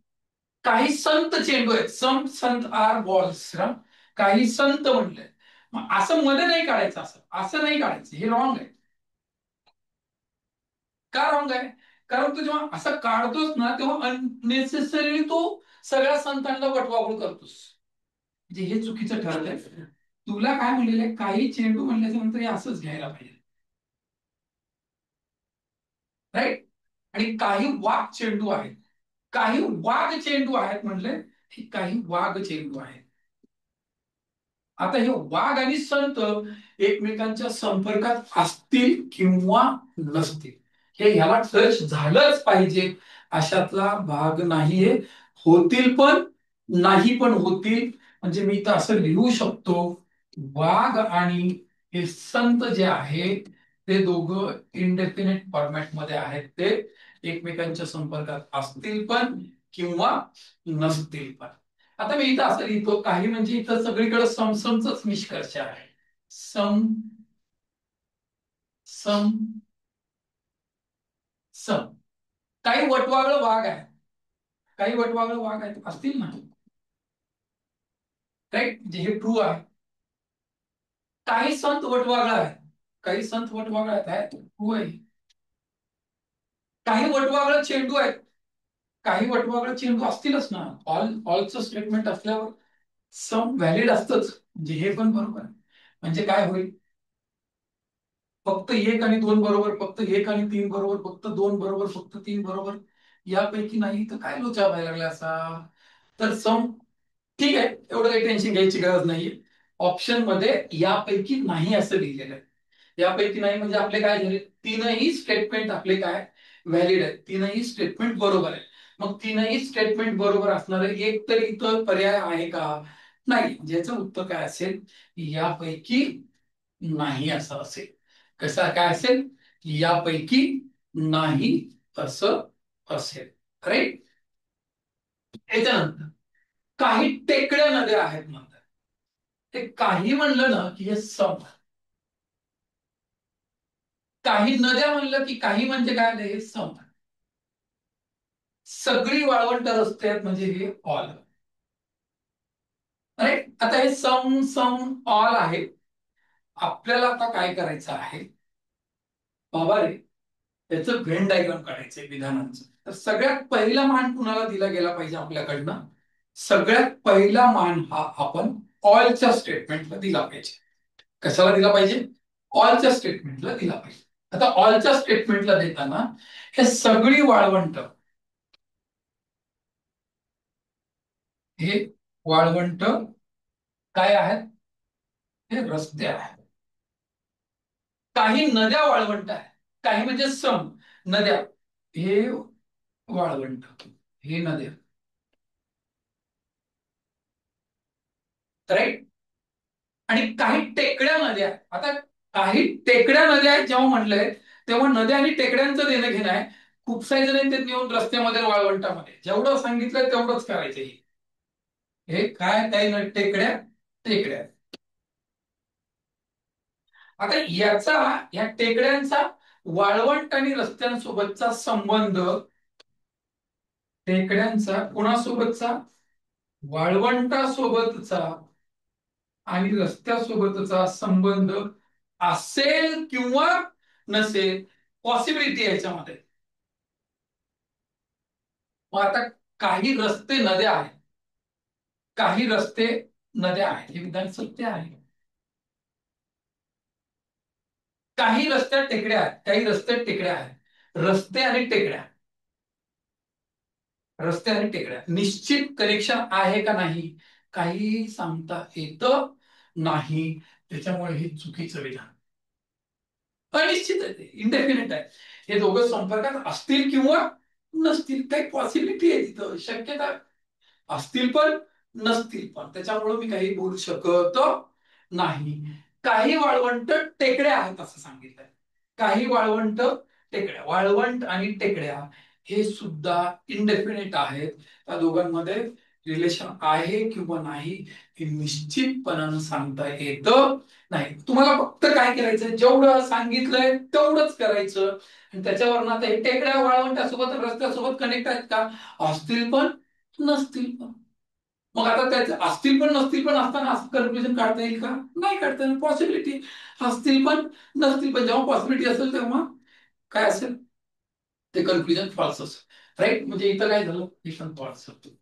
काही संत चेंडू आहेत, सम संत आर बॉल्स. काही संत म्हटले, मग असं मध्ये नाही काढायचं, असं असं नाही काढायचं, हे रॉंग आहे. का रॉंग आहे? कारण तू जेव्हा असं काढतोस ना, तेव्हा अननेसेसरी तू सगळ्या संतांना वटवागुळ करतोस, म्हणजे हे चुकीचं ठरत आहे. तुला काय म्हणलेलं आहे, काही चेंडू म्हणल्याच्या नंतर हे असंच घ्यायला पाहिजे. राईट, आणि काही वाघ चेंडू आहेत. काही वाघ चेंडू आहेत म्हणले, की काही वाघ चेंडू आहेत. आता हे वाघ आणि संत एकमेकांच्या संपर्कात असतील किंवा नसतील, हे ह्याला टच झालंच पाहिजे अशातला भाग नाहीये. होतील पण, नाही पण होतील. म्हणजे मी तर असं लिहू शकतो, वाघ आणि हे संत जे आहे ते दोघं इंडेफिनेट फॉर्मॅट मध्ये आहेत. ते एकमेकांच्या संपर्कात असतील पण किंवा नसतील पण. आता मी इथं असं लिहितो, काही म्हणजे इथं सगळीकडे समसमच निष्कर्ष आहे. सम सम सम. काही वटवागळ वाघ आहे, काही वटवागळ वाघ आहेत असतील ना, राईट, म्हणजे हे ट्रू आहे. काही संत वटवागळ आहेत, काही संत वटवागळ आहेत, ट्रू आहे. काही वटवागळ चेंडू आहेत, काही वटवागळ चेंडू असतीलच ना, ऑल ऑलचं स्टेटमेंट असल्यावर सम व्हॅलिड असतंच, म्हणजे हे पण बरोबर आहे. म्हणजे काय होईल, फक्त 1 आणि 2 बरोबर, फक्त 1 आणि 3 बरोबर, फक्त 2 बरोबर, फक्त 3 बरोबर, यापैकी नाही तर काय लोचा व्हायला लागला असा? तर सम ठीक आहे, एवढं काही टेन्शन घ्यायची गरज नाहीये. ऑप्शन मध्ये यापैकी नाही असं लिहिलेलं आहे. यापैकी नाही म्हणजे आपले काय झाले, 3ही स्टेटमेंट आपले काय व्हॅलिड आहे, 3ही स्टेटमेंट बरोबर आहे. मग 3ही स्टेटमेंट बरोबर असणारे एक तरी इथं पर्याय आहे का? नाही, ज्याचं उत्तर काय असेल, यापैकी नाही असं असेल. कसं काय असेल? यापैकी नाही असं असेल. राईट, याच्यानंतर काही टेकड्या नद्या आहेत म्हणतात. ते काही म्हणलं ना की हे सम, काही नद्या म्हणलं की काही म्हणजे काय आलं, हे सम. सगळी वाळवंट रस्ते आहेत म्हणजे हे ऑल. राईट, आता हे सम सम ऑल आहे. आपल्याला आता काय करायचं आहे बाबा रे, याचं व्हेन डायग्राम काढायचंय विधानांचं. तर सगळ्यात पहिला मान कुणाला दिला गेला पाहिजे आपल्याकडनं? सगळ्यात पहिला मान हा आपण ऑलच्या स्टेटमेंटला दिला पाहिजे. कशाला दिला पाहिजे? ऑलच्या स्टेटमेंटला दिला पाहिजे. आता ऑलच्या स्टेटमेंटला देताना हे सगळी वाळवंट, हे वाळवंट काय आहेत? हे रस्ते आहेत. काही नद्या वाळवंट आहेत, काही म्हणजे सम नद्या, हे वाळवंट, हे नद्या, राईट. आणि काही टेकड्या नद्या. आता काही टेकड्या नद्या आहेत जेव्हा म्हणलंय, तेव्हा नद्या आणि टेकड्यांचं देणं घेणं आहे. खूप सारे जण ते नेऊन रस्त्यामध्ये वाळवंटामध्ये जेवढं सांगितलंय तेवढंच करायचं. हे काय काही टेकड्या, टेकड्या. आता याचा, या टेकड्यांचा वाळवंट आणि रस्त्यांसोबतचा संबंध, टेकड्यांचा कोणासोबतचा? वाळवंटासोबतचा आणि रस्त्यासोबतचा संबंध असेल किंवा नसेल, पॉसिबिलिटी याच्यामध्ये. मग आता काही रस्ते नद्या आहेत, काही रस्ते नद्या आहेत, हे विधान सत्य आहे. काही रस्त्यात टेकड्या आहेत, काही रस्त्यात टेकड्या आहेत. रस्ते आणि टेकड्या, रस्ते आणि टेकड्या निश्चित कनेक्शन आहे का नाही, काही सांगता येत नाही. त्याच्यामुळे हे चुकीचं विधान. अनिश्चित आहे, ते इंडेफिनिट आहे. हे दोघं संपर्कात असतील किंवा नसतील, काही पॉसिबिलिटी आहे तिथं, शक्यता असतील पण नसतील पण, त्याच्यामुळे मी काही बोलू शकत नाही. काही वाळवंट टेकड्या आहेत असं सांगितलंय. काही वाळवंट टेकड्या, वाळवंट आणि टेकड्या हे सुद्धा इंडेफिनिट आहेत. त्या दोघांमध्ये रिलेशन आहे किंवा नाही हे निश्चितपणानं सांगता येत नाही. तुम्हाला फक्त काय करायचं, जेवढं सांगितलंय तेवढंच करायचं. आणि त्याच्यावर आता हे टेकड्या वाळवंटासोबत रस्त्यासोबत कनेक्ट आहेत का? असतील पण नसतील पण. मग आता त्याचे असतील पण नसतील पण असताना असं कन्क्लुजन काढता येईल का? नाही काढता येईल. पॉसिबिलिटी असतील पण नसतील पण, जेव्हा पॉसिबिलिटी असेल तेव्हा काय असेल, ते कन्क्लुजन फॉल्स असेल. राईट. म्हणजे इथं काय झालं, इथं फॉल्स होतो.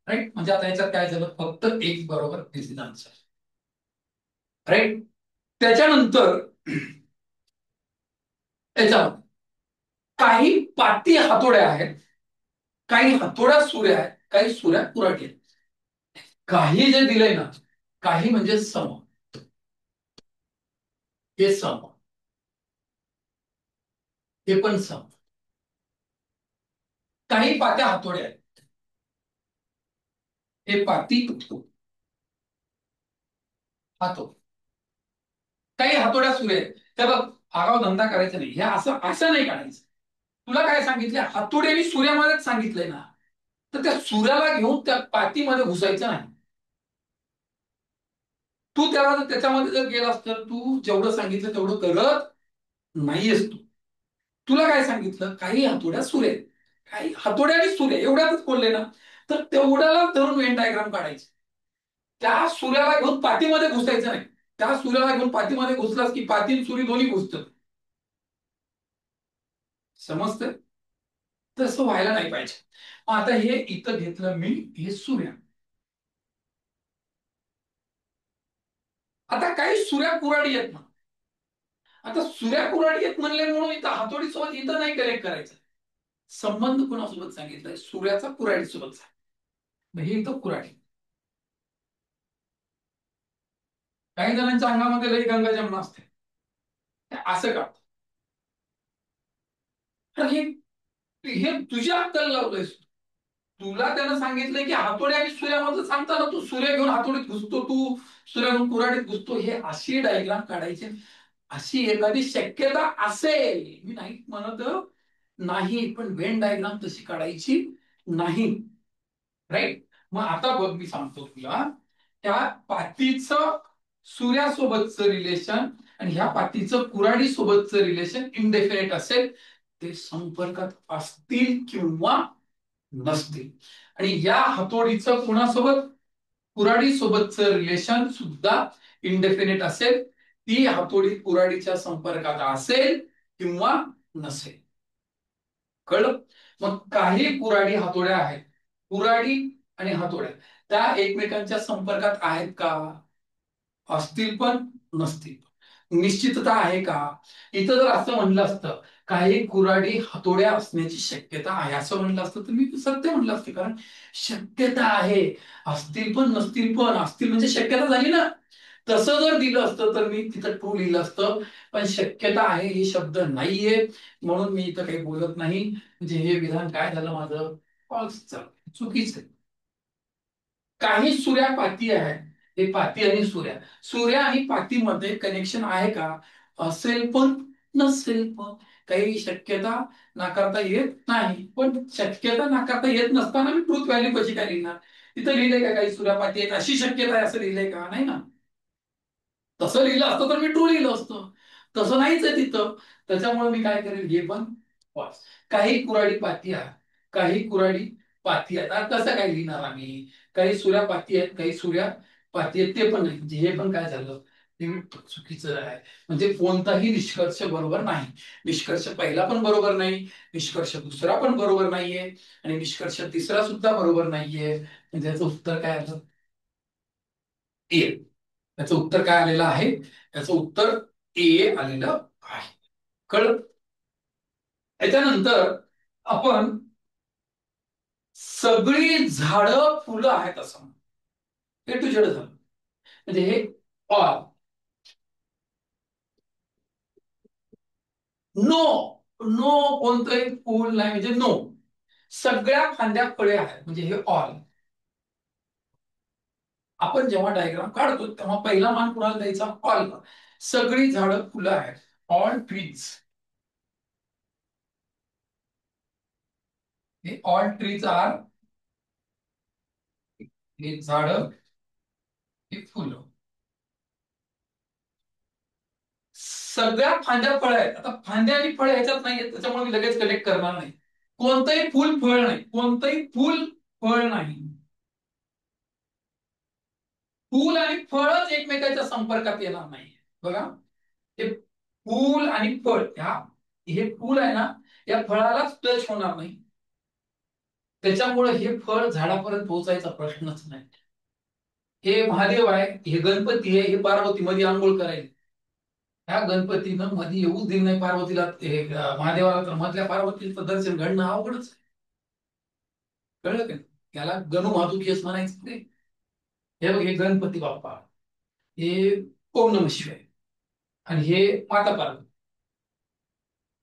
राईट. म्हणजे आता याच्यात काय झालं, फक्त एक बरोबर दिस इज आन्सर. राईट. त्याच्यानंतर याच्यामध्ये काही पाती हातोड्या आहेत, काही हातोड्या सुऱ्या आहेत, काही सुऱ्या कुऱ्हाडी आहेत. काही जे दिलंय ना, काही म्हणजे सम, हे सम, हे पण सम. काही पात्या हातोड्या आहेत, हे पाती हातो, काही हातोड्या सुऱ्या आहेत. त्या बघ, आगाव धंदा करायचा नाही, हे असं असं नाही काढायचं. तुला काय सांगितलं, हातोड्याने सूर्यामध्येच सांगितलंय ना, तर त्या सूर्याला घेऊन त्या पातीमध्ये घुसायचं नाही. तू त्याला जर त्याच्यामध्ये जर गेलास तर तू जेवढं सांगितलं तेवढं करत नाहीयेस तू. तुला काय सांगितलं, काही हातोड्या सुरे, काही हातोड्या आणि सुरे एवढ्यातच बोलले ना, तर तेवढ्याला धरून वेन डायग्राम काढायची. त्या सूर्याला घेऊन पातीमध्ये घुसायचं नाही. त्या सूर्याला घेऊन पातीमध्ये घुसलास की पाती आणि सुरी दोन्ही घुसतं. समजतं? तसं व्हायला नाही पाहिजे. आता हे इथं घेतलं मी, हे सूर्य. आता काही सुऱ्या कुऱ्हाडी आहेत ना, आता सुऱ्या कुऱ्हाडी आहेत म्हणले म्हणून इथं हातोडी सोबत इथं नाही कनेक्ट करायचं. संबंध कोणासोबत सांगितलाय, सूर्याचा कुऱ्हाडी सोबत. हे इथं कुऱ्हाडी. काही जणांच्या अंगामध्ये लई गंगा जमुना असते, असं का? तर हे हे तुझ्या अक्कल लावलंयस. तुला त्यानं सांगितलंय की हातोड्या आणि सूर्यामध्ये सांगताना तू सूर्य घेऊन हातोडीत घुसतो, तू सूर्य घेऊन कुऱ्हाडीत घुसतो, हे अशी डायग्राम काढायची. अशी एखादी शक्यता असेल, मी नाही म्हणत नाही, पण वेन डायग्राम तशी काढायची नाही. राईट. मग आता बघ, मी सांगतो तुला, त्या पातीचं सूर्यासोबतचं रिलेशन आणि ह्या पातीचं कुऱ्हाडी सोबतचं रिलेशन इंडेफिनेट असेल, ते संपर्कात असतील किंवा नसतील. आणि या हातोडीचं कुणासोबत, कुऱ्हाडी सोबतचं रिलेशन सुद्धा इंडेफिनेट असेल. ती हातोडी कुऱ्हाडीच्या संपर्कात असेल किंवा नसेल. कळलं? मग काही कुऱ्हाडी हातोड्या आहेत, कुऱ्हाडी आणि हातोड्या त्या एकमेकांच्या संपर्कात आहेत का? असतील पण नसतील पण. निश्चितता आहे का? इथं जर असं म्हणलं असतं काही कुऱ्हाडी हातोड्या असण्याची शक्यता आहे असं म्हणलं असतं तर मी सत्य म्हणलं असतं, कारण शक्यता आहे. असतील पण नसतील पण, असतील म्हणजे शक्यता झाली ना. तसं जर दिलं असतं तर मी तिथं ट्रू लिहिलं असतं. पण शक्यता आहे हे शब्द नाहीये, म्हणून मी इथं काही बोलत नाही. म्हणजे हे विधान काय झालं माझं? फॉल्स, चुकीचं. काही सुऱ्या पाती आहेत. हे पाती आणि सुऱ्या, सुऱ्या आणि पातीमध्ये कनेक्शन आहे का? असेल पण नसेल पण. काही शक्यता नाकारता येत नाही, पण शक्यता नाकारता येत नसताना मी ट्रूथ व्हॅल्यू कशी काय लिहिणार? तिथं लिहिलंय का काही सुऱ्या पाती आहेत अशी शक्यता आहे असं लिहिलंय का? नाही ना. तसं लिहिलं असतं तर मी ट्रू लिहिलं असतं. तसं नाहीच आहे तिथं. त्याच्यामुळे मी काय करेल, हे पण false. काही कुऱ्हाडी पाती आहेत, काही कुऱ्हाडी पाती आहेत. आता कसं काय लिहिणार आम्ही? काही सुऱ्या पाती आहेत, काही सुऱ्या पाती आहेत, ते पण नाही. म्हणजे हे पण काय झालं, ते चुकीचं आहे. म्हणजे कोणताही निष्कर्ष बरोबर नाही. निष्कर्ष पहिला पण बरोबर नाही, निष्कर्ष दुसरा पण बरोबर नाहीये, आणि निष्कर्ष तिसरा सुद्धा बरोबर नाहीये. म्हणजे याचं उत्तर काय आलं? ए. याचं उत्तर काय आलेलं आहे? याचं उत्तर ए आलेलं आहे. कळलं? त्याच्यानंतर आपण सगळी झाडं फुलं आहेत असं म्हणू. ए टू झेड झालं. म्हणजे हे ऑल. नो, नो कोणतंही फुल नाही म्हणजे नो. सगळ्या फांद्या फळे आहेत म्हणजे हे ऑल. आपण जेव्हा डायग्राम काढतो तेव्हा पहिला मान कुणाला द्यायचा? ऑल. सगळी झाडं फुलं आहेत, ऑल ट्रीज. हे ऑल ट्रीज आर, हे झाडं, हे फुलं. सगळ्या फांद्या फळ आहेत. आता फांद्या आणि फळ ह्याच्यात नाहीये, त्याच्यामुळे मी लगेच कनेक्ट करणार नाही. कोणतंही फुल फळ नाही, कोणतंही फुल फळ नाही. फूल आणि फळच एकमेकांच्या संपर्कात येणार नाही. बघा, हे फूल आणि फळ, हे फूल आहे ना, या फळालाच टच होणार नाही. त्याच्यामुळे हे फळ झाडापर्यंत पोहोचायचा प्रश्नच नाही. हे महादेव आहे, हे गणपती आहे, हे पार्वती मध्ये आंघोळ करायला. ह्या गणपतीनं मध्ये येऊच दिलं नाही पार्वतीला, हे महादेवाला, तर मधल्या पार्वतीचं दर्शन घडणं अवघडच आहे. कळलं का? याला गणू केस म्हणायचं ते. हे बघ, हे गणपती बाप्पा, हे ओम नम शिवाय, आणि हे माता पार्वती.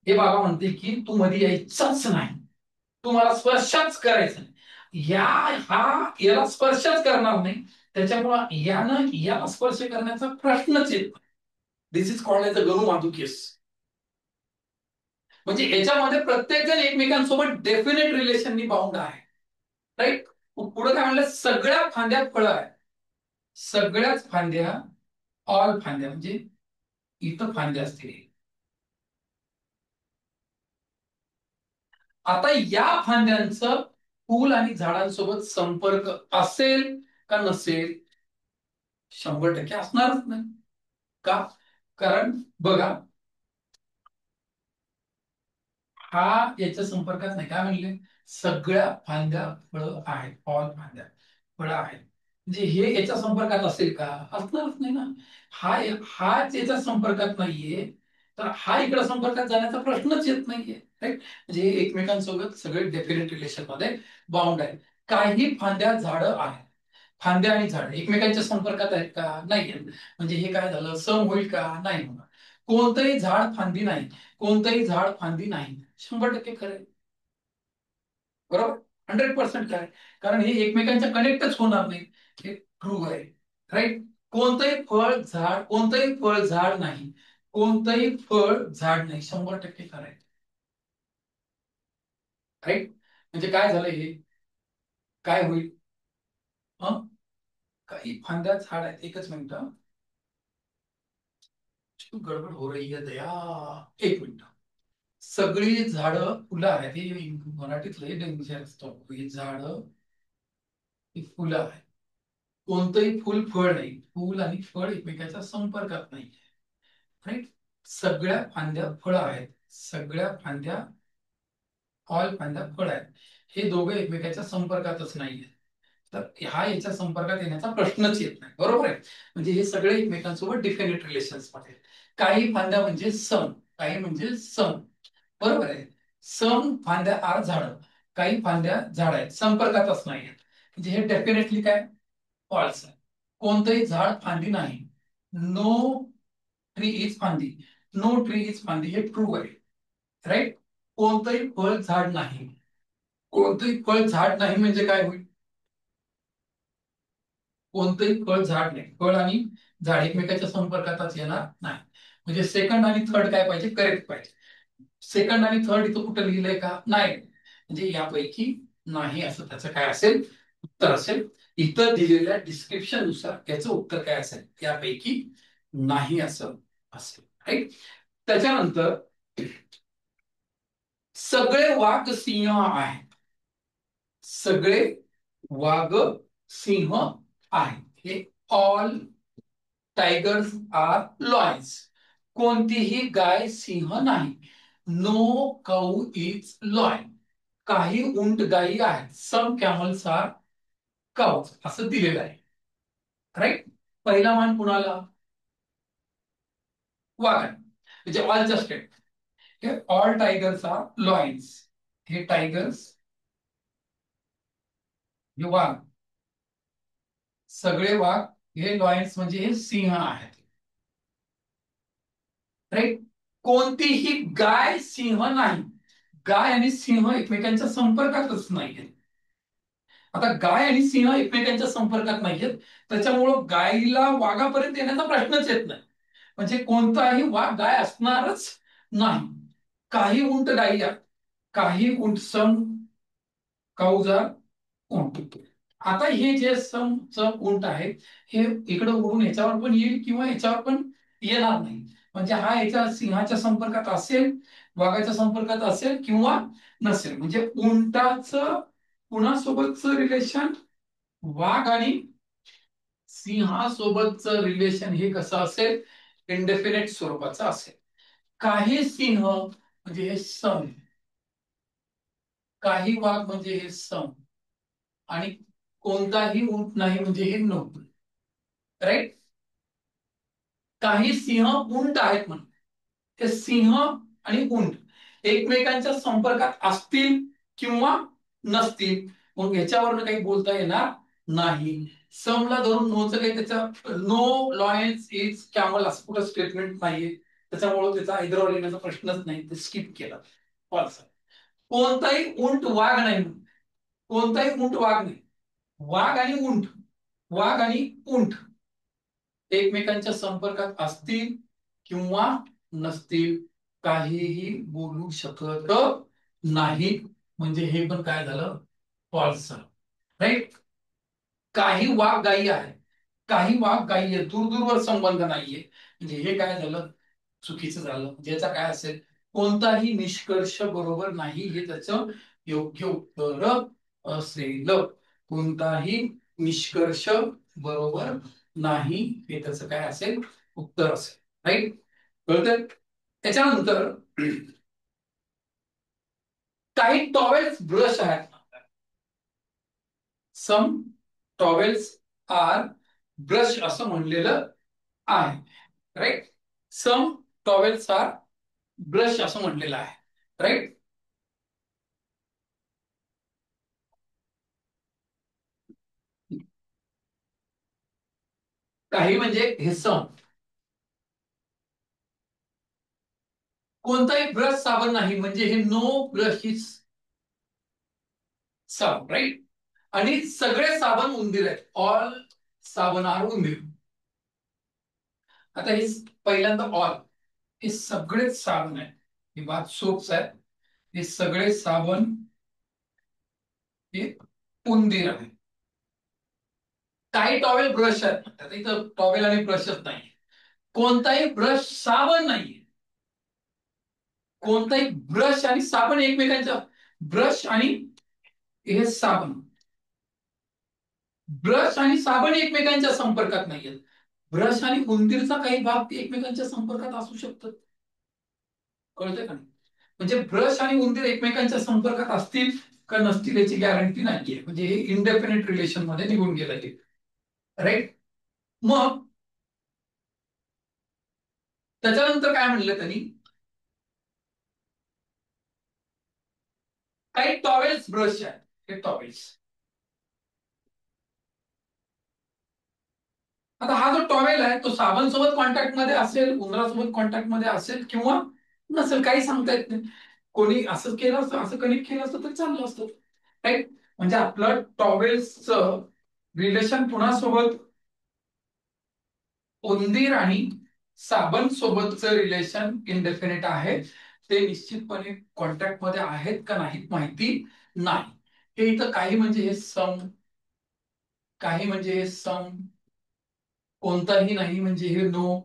हे बाबा म्हणते की तू मध्ये यायचाच नाही, तू मला स्पर्शच करायचा नाही. याला स्पर्शच करणार नाही, त्याच्यामुळं यानं याला स्पर्श करण्याचा प्रश्नच येत नाही. This is called as a Ganu case. म्हणजे याच्यामध्ये प्रत्येक जण एकमेकांसोबत डेफिनेट रिलेशननी बाउंड आहे. राईट? पुढे काय म्हणलं? सगळ्या फांद्या फळं आहेत. सगळ्याच फांद्या, ऑल फांद्या म्हणजे इथं फांद्या असतील. आता या फांद्यांचं फूल आणि झाडांसोबत संपर्क असेल का नसेल? 100% असणारच नाही. का? कारण बघा, हा याच्या संपर्कात नाही. काय म्हणले? सगळ्या फांद्या फळं आहेत, ऑल फांद्या फळं आहेत. म्हणजे हे याच्या संपर्कात असेल का? असणारच नाही ना. हाच याच्या संपर्कात नाहीये, तर हा इकडे संपर्कात जाण्याचा प्रश्नच येत नाहीये. राईट? म्हणजे हे एकमेकांसोबत सगळे डेफिनेट रिलेशन मध्ये बाउंड आहेत. काही फांद्या झाडं आहेत. फांद्या आणि झाड एकमेकांच्या संपर्कात आहेत का? नाही आहेत. म्हणजे हे काय झालं? सम होईल का? नाही होणार. कोणतंही झाड फांदी नाही, कोणतंही झाड फांदी नाही. 100% खरं आहे. बरोबर? 100% खरं आहे. कारण हे एकमेकांच्या कनेक्टच होणार नाही. हे ट्रू आहे. राईट? कोणतंही फळ झाड नाही, कोणतंही फळ झाड नाही. 100% खरं आहे. राईट? म्हणजे काय झालं हे? काय होईल? हं? काही फांद्या झाड आहेत. एकच मिनिट. गडबड हो रही है दया. एक मिनिट. सगळी झाडं फुलं आहेत. हे मराठीत लय डेंजर असतो. ही झाडं, ही फुलं आहेत. कोणतंही फुल फळ नाही. फुल आणि फळ एकमेकांच्या संपर्कात नाही. राईट? सगळ्या फांद्या फळं आहेत. सगळ्या फांद्या ऑल फांद्या फळ आहेत, हे दोघं एकमेकांच्या संपर्कातच नाहीये. तर हा याच्या संपर्कात येण्याचा प्रश्नच येत नाही, बरोबर आहे. म्हणजे हे सगळे एकमेकांसोबत डिफिनेट रिलेशन्स मध्ये. काही फांद्या म्हणजे सम, काही म्हणजे सम, बरोबर आहे. सम फांद्या आर झाड, काही फांद्या झाड आहेत, संपर्कातच नाही आहेत. म्हणजे हे डेफिनेटली काय, फॉल्स आहे. कोणतंही झाड फांदी नाही. नो ट्री इज फांदी, नो ट्री इज फांदी, हे ट्रू आहे, राईट. कोणतंही फळ झाड नाही, कोणतंही फळ झाड नाही म्हणजे काय होईल, कोणतंही फळ झाड नाही, फळ आणि झाड एकमेकाच्या संपर्कातच येणार नाही. म्हणजे सेकंड आणि थर्ड काय पाहिजे, करेक्ट पाहिजे. सेकंड आणि थर्ड इथं कुठं लिहिलंय का, नाही. म्हणजे यापैकी नाही असं त्याचं काय असेल, उत्तर असेल. इथं दिलेल्या डिस्क्रिप्शन नुसार त्याचं उत्तर काय असेल, यापैकी नाही असं असेल, राईट. त्याच्यानंतर सगळे वाघ सिंह आहेत, सगळे वाघ सिंह आहेत, हे ऑल टायगर्स आर लॉयन्स. कोणतीही गाय सिंह नाही. No cow is lion. काही उंट गायी आहेत, सम कॅमल्स आर काउज असं दिलेलं आहे, राईट. पहिला मान कुणाला, वाघ, म्हणजे ऑलच्या state. All tigers are lions, हे टायगर्स, हे वाघ, सगळे वाघ हे लॉयन्स म्हणजे हे सिंह आहेत, राईट. कोणतीही गाय सिंह नाही. गाय आणि सिंह एकमेकांच्या संपर्कातच नाहीये. आता गाय आणि सिंह एकमेकांच्या संपर्कात नाहीयेत, त्याच्यामुळं गायीला वाघापर्यंत येण्याचा प्रश्नच येत नाही. म्हणजे कोणताही वाघ गाय असणारच नाही. काही उंट गायी आहेत, काही उंट, सम काऊज आर उंट. आता हे जे सम सम उंट आहेत, हे इकडे उडून याच्यावर पण येईल किंवा याच्यावर पण येणार नाही. म्हणजे हा याच्या सिंहाच्या संपर्कात असेल, वाघाच्या संपर्कात असेल किंवा नसेल. म्हणजे उंटाचं कुणासोबतचं रिलेशन, वाघ आणि सिंहासोबतचं रिलेशन हे कसं असेल, इंडेफिनेट स्वरूपाचं असेल. काही सिंह म्हणजे हे सम, काही वाघ म्हणजे हे सम, आणि कोणताही उंट नाही म्हणजे हे नो, राईट. काही सिंह उंट आहेत म्हणून, हे सिंह आणि उंट एकमेकांच्या संपर्कात असतील किंवा नसतील, मग ह्याच्यावरनं काही बोलता येणार नाही. समला धरून नोचं काही, त्याचा नो लॉयन्स इज कॅमल असं कुठं स्टेटमेंट नाहीये, त्याच्यामुळे त्याचा इधरवर येण्याचा प्रश्नच नाही, ते स्किप केला, फॉल्स. कोणताही उंट वाघ नाही, कोणताही उंट वाघ नाही. वाघ आणि उंट, वाघ आणि उंट एकमेकांच्या संपर्कात असतील किंवा नसतील, काहीही बोलू शकत नाही. म्हणजे हे पण काय झालं, फॉल्स झालं, राईट. काही वाघ गायी आहे, काही वाघ गायी आहे, दूरदूरवर संबंध नाहीये. म्हणजे हे काय झालं, चुकीचं झालं. ज्याचा काय असेल, कोणताही निष्कर्ष बरोबर नाही, हे त्याचं योग्य उत्तर असेल. कोणताही निष्कर्ष बरोबर नाही, हे त्याचं काय असेल, उत्तर असेल, राईट. कळतंय. त्याच्यानंतर काही टॉवेल्स ब्रश आहेत, सम टॉवेल्स आर ब्रश असं म्हणलेलं आहे, राईट. सम टॉवेल्स आर ब्रश असं म्हणलेलं आहे, राईट. काही म्हणजे हे सम. कोणताही ब्रश साबण नाही म्हणजे हे नो ब्रश इज साबण, राईट. आणि सगळे साबण उंदीर आहेत, ऑल साबण आर उंदीर. आता हे पहिल्यांदा ऑल, हे सगळेच साबण आहेत, हे बात सोप्स आहेत, हे सगळे साबण हे उंदीर आहे. काही टॉवेल ब्रश आहेत, आता इथं टॉवेल आणि ब्रशच नाही. कोणताही ब्रश साबण नाही, कोणताही ब्रश आणि साबण एकमेकांच्या, ब्रश आणि हे साबण, ब्रश आणि साबण एकमेकांच्या संपर्कात नाहीयेत. ब्रश आणि उंदीरचा काही भाग ते एकमेकांच्या संपर्कात असू शकतात, कळतंय का नाही. म्हणजे ब्रश आणि उंदीर एकमेकांच्या संपर्कात असतील का नसतील याची गॅरंटी नाहीये, म्हणजे हे इंडेफिनिट रिलेशन मध्ये निघून गेलं हे. राईट. मग त्याच्यानंतर काय म्हणलं त्यांनी, काही टॉवेल्स ब्रश आहेत, हे टॉवेल्स. आता हा जो टॉवेल आहे तो साबण सोबत कॉन्टॅक्ट मध्ये असेल, उंदरासोबत कॉन्टॅक्ट मध्ये असेल किंवा नसेल, काही सांगता येत नाही. कोणी असं केलं असतं, असं कनेक्ट केलं असतं तर चाललं असतं. राईट. म्हणजे आपलं टॉवेल्सचं रिलेशन कुणासोबत, उंदीर आणि साबण सोबतचं रिलेशन इनडेफिनेट आहे. ते निश्चितपणे कॉन्टॅक्ट मध्ये आहेत का नाहीत माहिती नाही. हे इथं काही म्हणजे हे सम, काही म्हणजे हे सम, कोणताही नाही म्हणजे हे नो.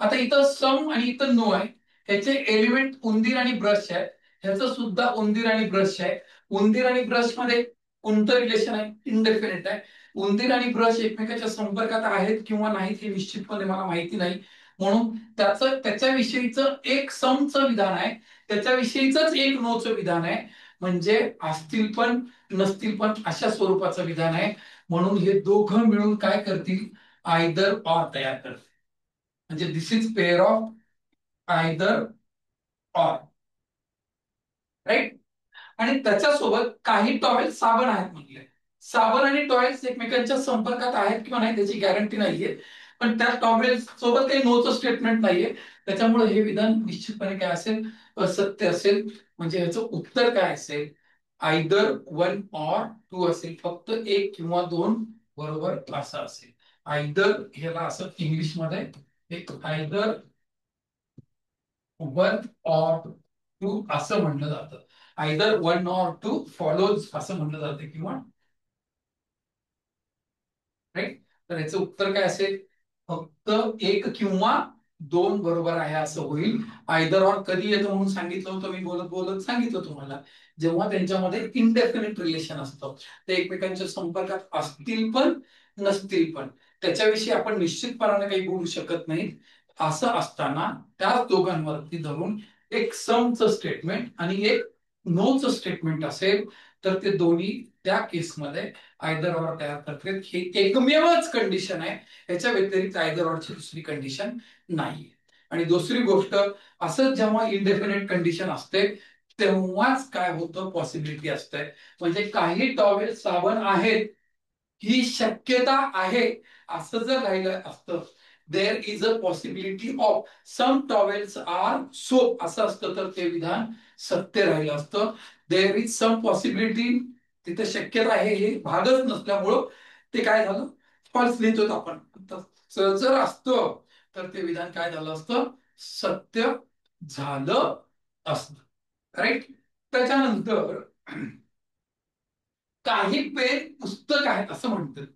आता इथं सम आणि इथं नो आहे. ह्याचे एलिमेंट उंदीर आणि ब्रश आहे, ह्याचं सुद्धा उंदीर आणि ब्रश आहे. उंदीर आणि ब्रश मध्ये कोणतं रिलेशन आहे, इनडेफिनेट आहे. उंदीर आणि ब्रश एकमेकाच्या संपर्कात आहेत किंवा नाहीत हे निश्चितपणे मला माहिती नाही. म्हणून त्याच्याविषयीचं एक समचं विधान आहे, त्याच्याविषयीच एक नोचं विधान आहे. म्हणजे असतील पण नसतील पण अशा स्वरूपाचं विधान आहे. म्हणून हे दोघं मिळून काय करतील, आयदर ऑर तयार करते. म्हणजे this is pair of either or. Right. आणि त्याच्यासोबत काही टॉवेल साबण आहेत म्हटले. साबण आणि टॉवेल्स एकमेकांच्या संपर्कात आहेत किंवा नाही त्याची गॅरंटी नाहीये, पण त्या टॉवेल सोबत काही नोचं स्टेटमेंट नाहीये. त्याच्यामुळे हे विधान निश्चितपणे काय असेल, असत्य असेल. म्हणजे याचं उत्तर काय असेल, आयदर वन ऑर टू असेल, फक्त एक किंवा दोन बरोबर असं असेल. आयदर ह्याला असं इंग्लिश मध्ये एक आयदर वन ऑर टू असं म्हणलं जातं. Either one or two follows असं म्हणलं जातं किंवा. राईट. तर याचं उत्तर काय असेल, फक्त एक किंवा दोन बरोबर आहे असं होईल. आयदर ऑर कधी येतं म्हणून सांगितलं होतं मी, बोलत बोलत सांगितलं तुम्हाला, जेव्हा त्यांच्यामध्ये इनडेफिनिट रिलेशन असतं, ते एकमेकांच्या संपर्कात असतील पण नसतील पण, त्याच्याविषयी आपण निश्चितपणाने काही बोलू शकत नाही. असं असताना त्या दोघांवरती धरून एक समचं स्टेटमेंट आणि एक नोचं स्टेटमेंट असेल तर ते दोन्ही त्या केसमध्ये आयदर ऑर तयार करतात. ही एकमेवच कंडिशन आहे, याच्या व्यतिरिक्त आयदर ऑरची दुसरी कंडिशन नाही. आणि दुसरी गोष्ट, असं जेव्हा इंडेफिनेट कंडिशन असते तेव्हाच काय होतं, पॉसिबिलिटी असते. म्हणजे काही टॉवेल साबण आहेत ही शक्यता आहे असं जर राहिलं असतं, there is a possibility of some towels are soap असं असतं तर ते विधान सत्य राहिलं असतं. देर इज सम पॉसिबिलिटी, तिथे शक्यता आहे हे भागच नसल्यामुळं ते काय झालं, फॉल्स लिहितो आपण. जर असतं तर ते विधान काय झालं असतं, सत्य झालं असतं. राईट. त्याच्यानंतर काही पेन पुस्तक आहेत असं म्हणतात.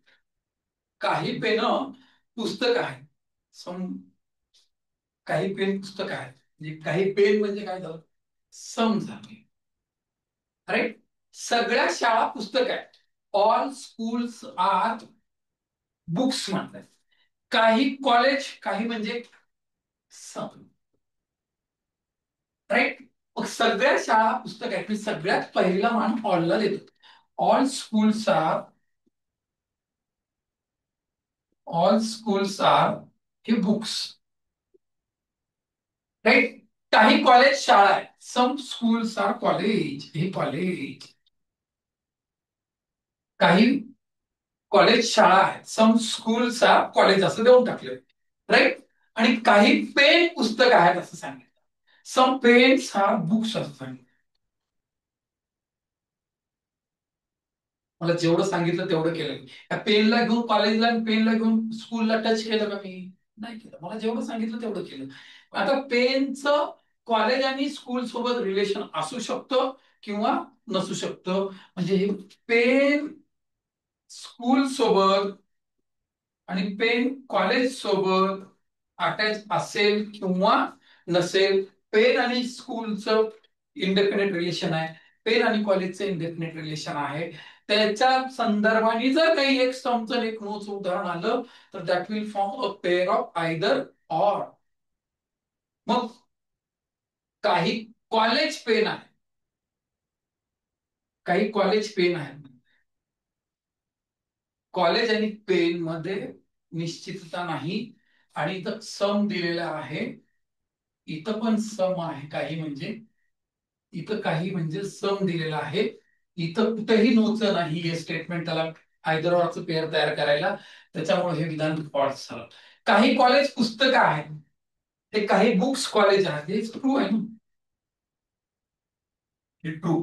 काही पेन पुस्तक आहेत. काही पेन पुस्तक आहेत, म्हणजे काही पेन म्हणजे काय झालं, समजा. राईट. सगळ्या शाळा पुस्तक आहेत, ऑल स्कूल्स आर बुक्स म्हणतात. काही कॉलेज, काही म्हणजे सम. राईट. मग सगळ्या शाळा पुस्तक आहेत, मी सगळ्यात पहिला मान ऑलला देतो. All schools are, all schools are हे बुक्स. राईट. काही कॉलेज शाळा आहेत, सम स्कूल्स आर कॉलेज, हे कॉलेज. काही कॉलेज शाळा आहेत, सम स्कूल्स आर कॉलेज असं देऊन टाकले. राईट. आणि काही पेन पुस्तक आहेत असं सांगितलं, सम पेन्स आर बुक्स असं सांगितलं. मला जेवढं सांगितलं तेवढं केलं मी. त्या पेनला घेऊन कॉलेजला आणि पेनला घेऊन स्कूलला टच केलं का मी, नाही केलं. मला जेवढं सांगितलं तेवढं केलं. आता पेनचं कॉलेज आणि स्कूल सोबत रिलेशन असू शकतं किंवा नसू शकतं. म्हणजे हे पेन स्कूल सोबत आणि पेन कॉलेज सोबत अटॅच असेल किंवा नसेल. पेन आणि स्कूलचं इंडेफिनेट रिलेशन आहे, पेन आणि कॉलेजचं इंडेफिनेट रिलेशन आहे. त्याच्या संदर्भाने जर काही एक समचं एक नोचं उदाहरण आलं तर that will form a pair of either or. मग काही कॉलेज पेन आहे, काही कॉलेज पेन आहेत. कॉलेज आणि पेन मध्ये निश्चितता नाही. आणि इथं सम दिलेला आहे, इथं पण सम आहे काही, म्हणजे इथं काही म्हणजे सम दिलेला आहे. इथं कुठेही नोचं नाही हे स्टेटमेंट, त्याला आयदर ऑरचं पेअर तयार करायला. त्याच्यामुळे हे विधान फॉल्स झालं. काही कॉलेज पुस्तकं आहेत, ते काही बुक्स कॉलेज आहेत, हे ट्रू आहे ना, हे ट्रू.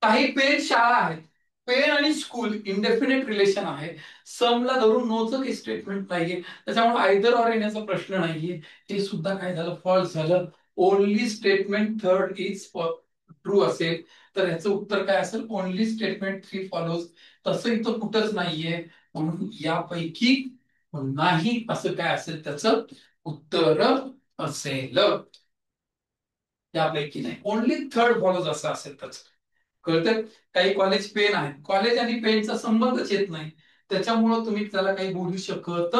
काही पेन शाळा आहेत, पेन आणि स्कूल इंडेफिनेट रिलेशन आहे. समला धरून नोचं काही स्टेटमेंट नाहीये, त्याच्यामुळे आयदर ऑर येण्याचा प्रश्न नाहीये. हे सुद्धा काय झालं, फॉल्स झालं. Only statement third is true असेल तर ह्याचं उत्तर काय असेल, ओनली स्टेटमेंट थ्री फॉलोज. तसं इथं कुठंच नाहीये, म्हणून यापैकी नाही असं काय असेल त्याचं उत्तर असेल. यापैकी नाही, ओनली थर्ड फॉलोज असं असेल त्याचं. कळतं. काही कॉलेज पेन आहे, कॉलेज आणि पेनचा संबंधच येत नाही, त्याच्यामुळं तुम्ही त्याला काही बोलू शकत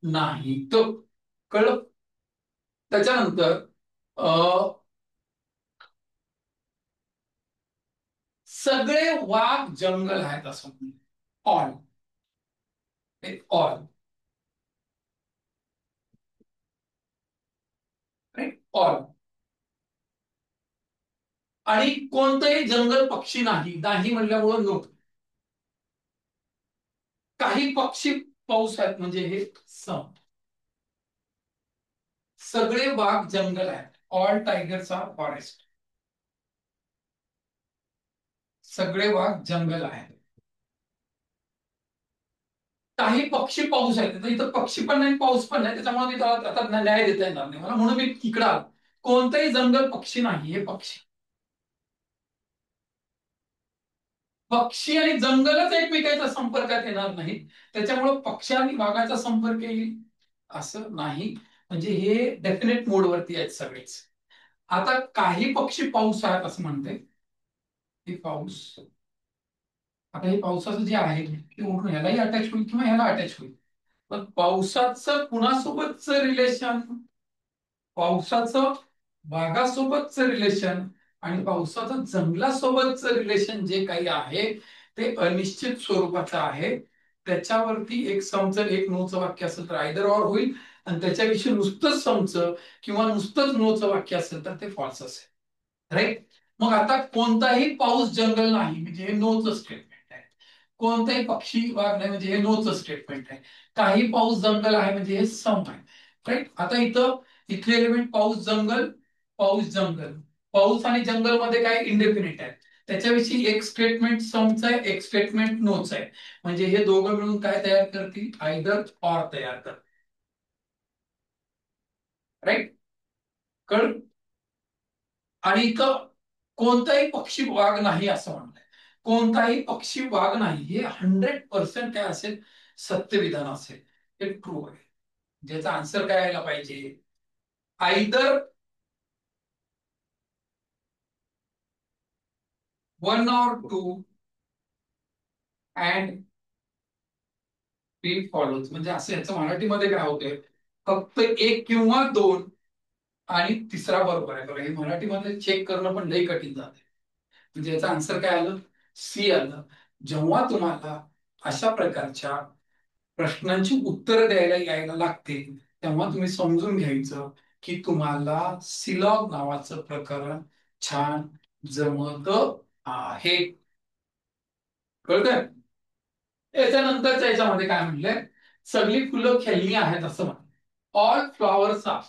नाही. तर कळलं. त्याच्यानंतर सगळे वाघ जंगल आहेत असं म्हणलं. All, all, right, all. आणि कोणतंही जंगल पक्षी नाही, नाही म्हणल्यामुळं नो. काही पक्षी पाऊस आहेत म्हणजे हे सम. सगळे वाघ जंगल आहेत, ऑल टायगर्स आर फॉरेस्ट. सगळे वाघ जंगल आहेत. काही पक्षी पाऊस आहेत, तर इथं पक्षी पण नाही पाऊस पण नाही, त्याच्यामुळे मी त्याला आता न्याय देता येणार नाही मला, म्हणून मी इकडं आलो. कोणतंही जंगल पक्षी नाही, हे पक्षी. पक्षी आणि जंगलच एकमेकांच्या संपर्कात येणार नाहीत, त्याच्यामुळे पक्षी आणि वाघाचा संपर्क येईल असं नाही. म्हणजे हे डेफिनेट मोडवरती आहेत सगळेच. आता काही पक्षी पाऊस आहेत असं म्हणते, हे पाऊस. आता हे पावसाचं जे आहे ते उठून ह्यालाही अटॅच होईल किंवा ह्याला अटॅच होईल. पण पावसाचं कुणासोबतच रिलेशन, पावसाचं वाघासोबतचं रिलेशन आणि पावसाचं जंगलासोबतचं रिलेशन जे काही आहे ते अनिश्चित स्वरूपाचं आहे. त्याच्यावरती एक समचं एक नोचं वाक्य असेल तर आयदर ऑर होईल, आणि त्याच्याविषयी नुसतंच समचं किंवा नुसतंच नोचं वाक्य असेल तर ते फॉल्स असेल. राईट. मग आता कोणताही पाऊस जंगल नाही म्हणजे हे नोचं स्टेटमेंट आहे. कोणताही पक्षी वाघ नाही म्हणजे हे नोचं स्टेटमेंट आहे. काही पाऊस जंगल आहे म्हणजे हे सम आहे. राईट. आता इथं इथले एलिमेंट पाऊस जंगल, पाऊस जंगल. पाऊस आणि जंगल मध्ये काय इंडेफिनिट आहे, त्याच्याविषयी एक स्टेटमेंट समचं आहे, एक स्टेटमेंट नोच आहे. म्हणजे हे दोघं मिळून काय तयार करतील, आयदर ऑर तयार करतील. राईट. कळ. आणि इथं कोणताही पक्षी वाघ नाही असं म्हणलंय. कोणताही पक्षी वाघ नाही हे 100% काय असेल, सत्यविधान असेल, हे ट्रू आहे. ज्याचा आन्सर काय यायला पाहिजे, आयदर वन और टू अँड थ्री फॉलोज. म्हणजे असं याचं मराठीमध्ये काय होतंय, फक्त एक किंवा दोन आणि तिसरा बरोबर आहे. बरं, हे मराठीमध्ये चेक करणं पण लई कठीण जाते. म्हणजे याचा आन्सर काय आलं, सी आलं. जेव्हा तुम्हाला अशा प्रकारच्या प्रश्नांची उत्तरं द्यायला यायला लागते, तेव्हा तुम्ही समजून घ्यायचं की तुम्हाला सिलॉग नावाचं प्रकरण छान जमत आहे. कळतंय. याच्यानंतरच्या याच्यामध्ये काय म्हणलंय, सगळी फुलं खेळणी आहेत असं म्हणलं. All flowers are.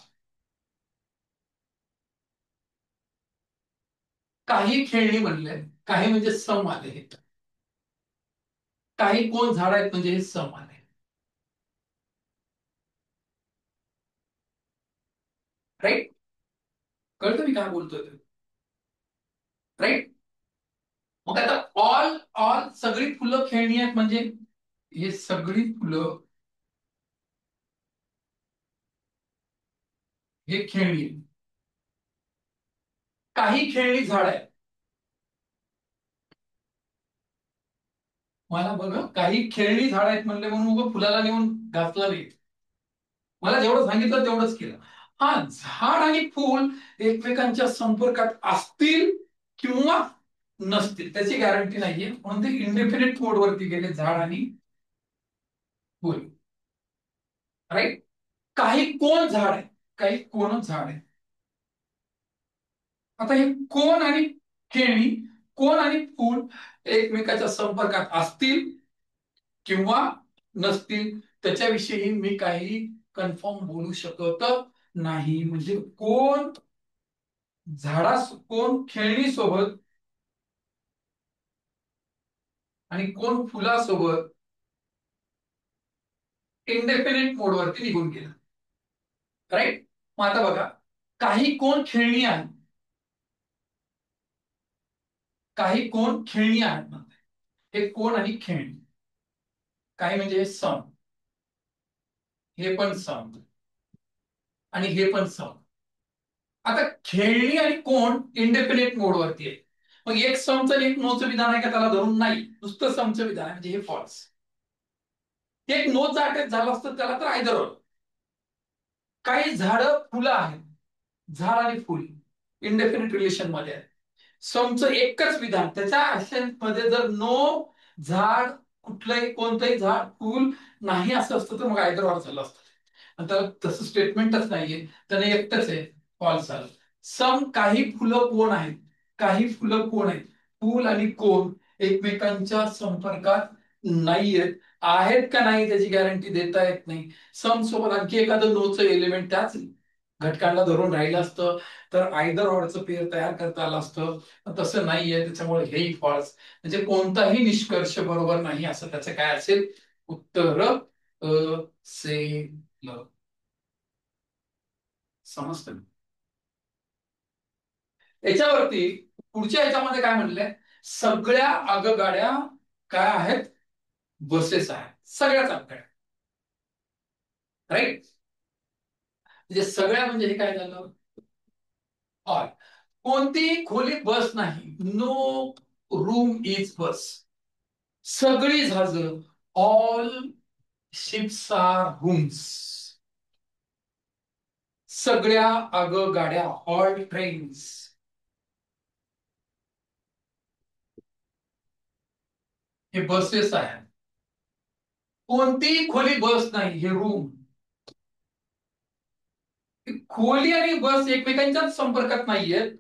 काही खेळणी म्हणले, काही म्हणजे सम आले हे. काही कोण झाड आहेत म्हणजे हे सम आले. राईट. कळतं मी काय बोलतोय ते. राईट. मग आता ऑल, ऑल सगळी फुलं खेळणी आहेत म्हणजे हे सगळी फुलं हे खेळणी आहेत. काही खेळणी झाड आहेत. मला बघ, काही खेळणी झाड आहेत म्हणले म्हणून उगं फुलाला नेऊन घातलं नाही. मला जेवढं सांगितलं तेवढंच केलं. हा, झाड आणि फूल एकमेकांच्या संपर्कात असतील किंवा नसतील त्याची गॅरंटी नाहीये, म्हणून ते इंडेफिनिट मोड वरती गेले झाड आणि फूल. राईट. काही कोण झाड आहे, काही कोणच झाड आहे. आता हे कोण आणि खेळणी, कोण आणि फूल एकमेकाच्या संपर्कात असतील किंवा नसतील त्याच्याविषयी मी काही कन्फर्म बोलू शकत नाही. म्हणजे कोण कोण खेळणी सोबत आणि कोण फुलासोबत इंडेफिनिट मोडवरती निघून गेलं. राईट. मग आता बघा, काही कोण खेळणी आहेत, काही कोण खेळणी आहेत म्हणते. हे कोण आणि खेळणी, काही म्हणजे हे सम, हे पण सम आणि हे पण सम. आता खेळणी आणि कोण इंडेफिनिट मोडवरती आहे. मग एक समचं आणि एक नोचं विधान आहे का त्याला धरून? नाही, नुसतं समचं विधान आहे, म्हणजे हे फॉल्स. एक नोचा अटॅच झाला असतं त्याला तर आयदर ऑर. काही झाडं फुलं आहेत, झाड आणि फुल इंडेफिनिट रिलेशन मध्ये आहे. समचं एकच विधान, त्याच्या मध्ये जर नो झाड, कुठलंही कोणतंही झाड फुल नाही असं असतं तर मग आयदर ऑर झालं असतं. आणि त्याला तसं स्टेटमेंटच नाहीये, त्याने एकटंच आहे, फॉल्स झालं. सम काही फुलं कोण आहेत, काही फुलं कोण आहेत, फुल आणि कोण एकमेकांच्या संपर्कात नाहीयेत. आहेत का नाही त्याची गॅरंटी देता येत नाही. सम सोबत आणखी एखादं नोचं एलिमेंट त्याच घटकांना धरून राहिलं असतं तर आयदर ऑरचं पेअर तयार करता आलं असतं, तसं नाहीये, त्याच्यामुळे हेही फॉल्स. म्हणजे कोणताही निष्कर्ष बरोबर नाही असं त्याचं काय असेल उत्तर असेल. समजतं. याच्यावरती पुढच्या याच्यामध्ये काय म्हणलंय, सगळ्या आगगाड्या काय आहेत, बसेस आहेत, सगळ्याच आगगाड्या. राईट. म्हणजे सगळ्या म्हणजे हे काय झालं, ऑल. कोणतीही खोली बस नाही, नो रूम इज बस. सगळी जहाज, ऑल शिप्स आर रूम्स. सगळ्या आगगाड्या, ऑल ट्रेन्स, हे बसेस आहेत. कोणतीही खोली बस नाही, हे रूम. खोली आणि बस एकमेकांच्याच संपर्कात नाहीयेत,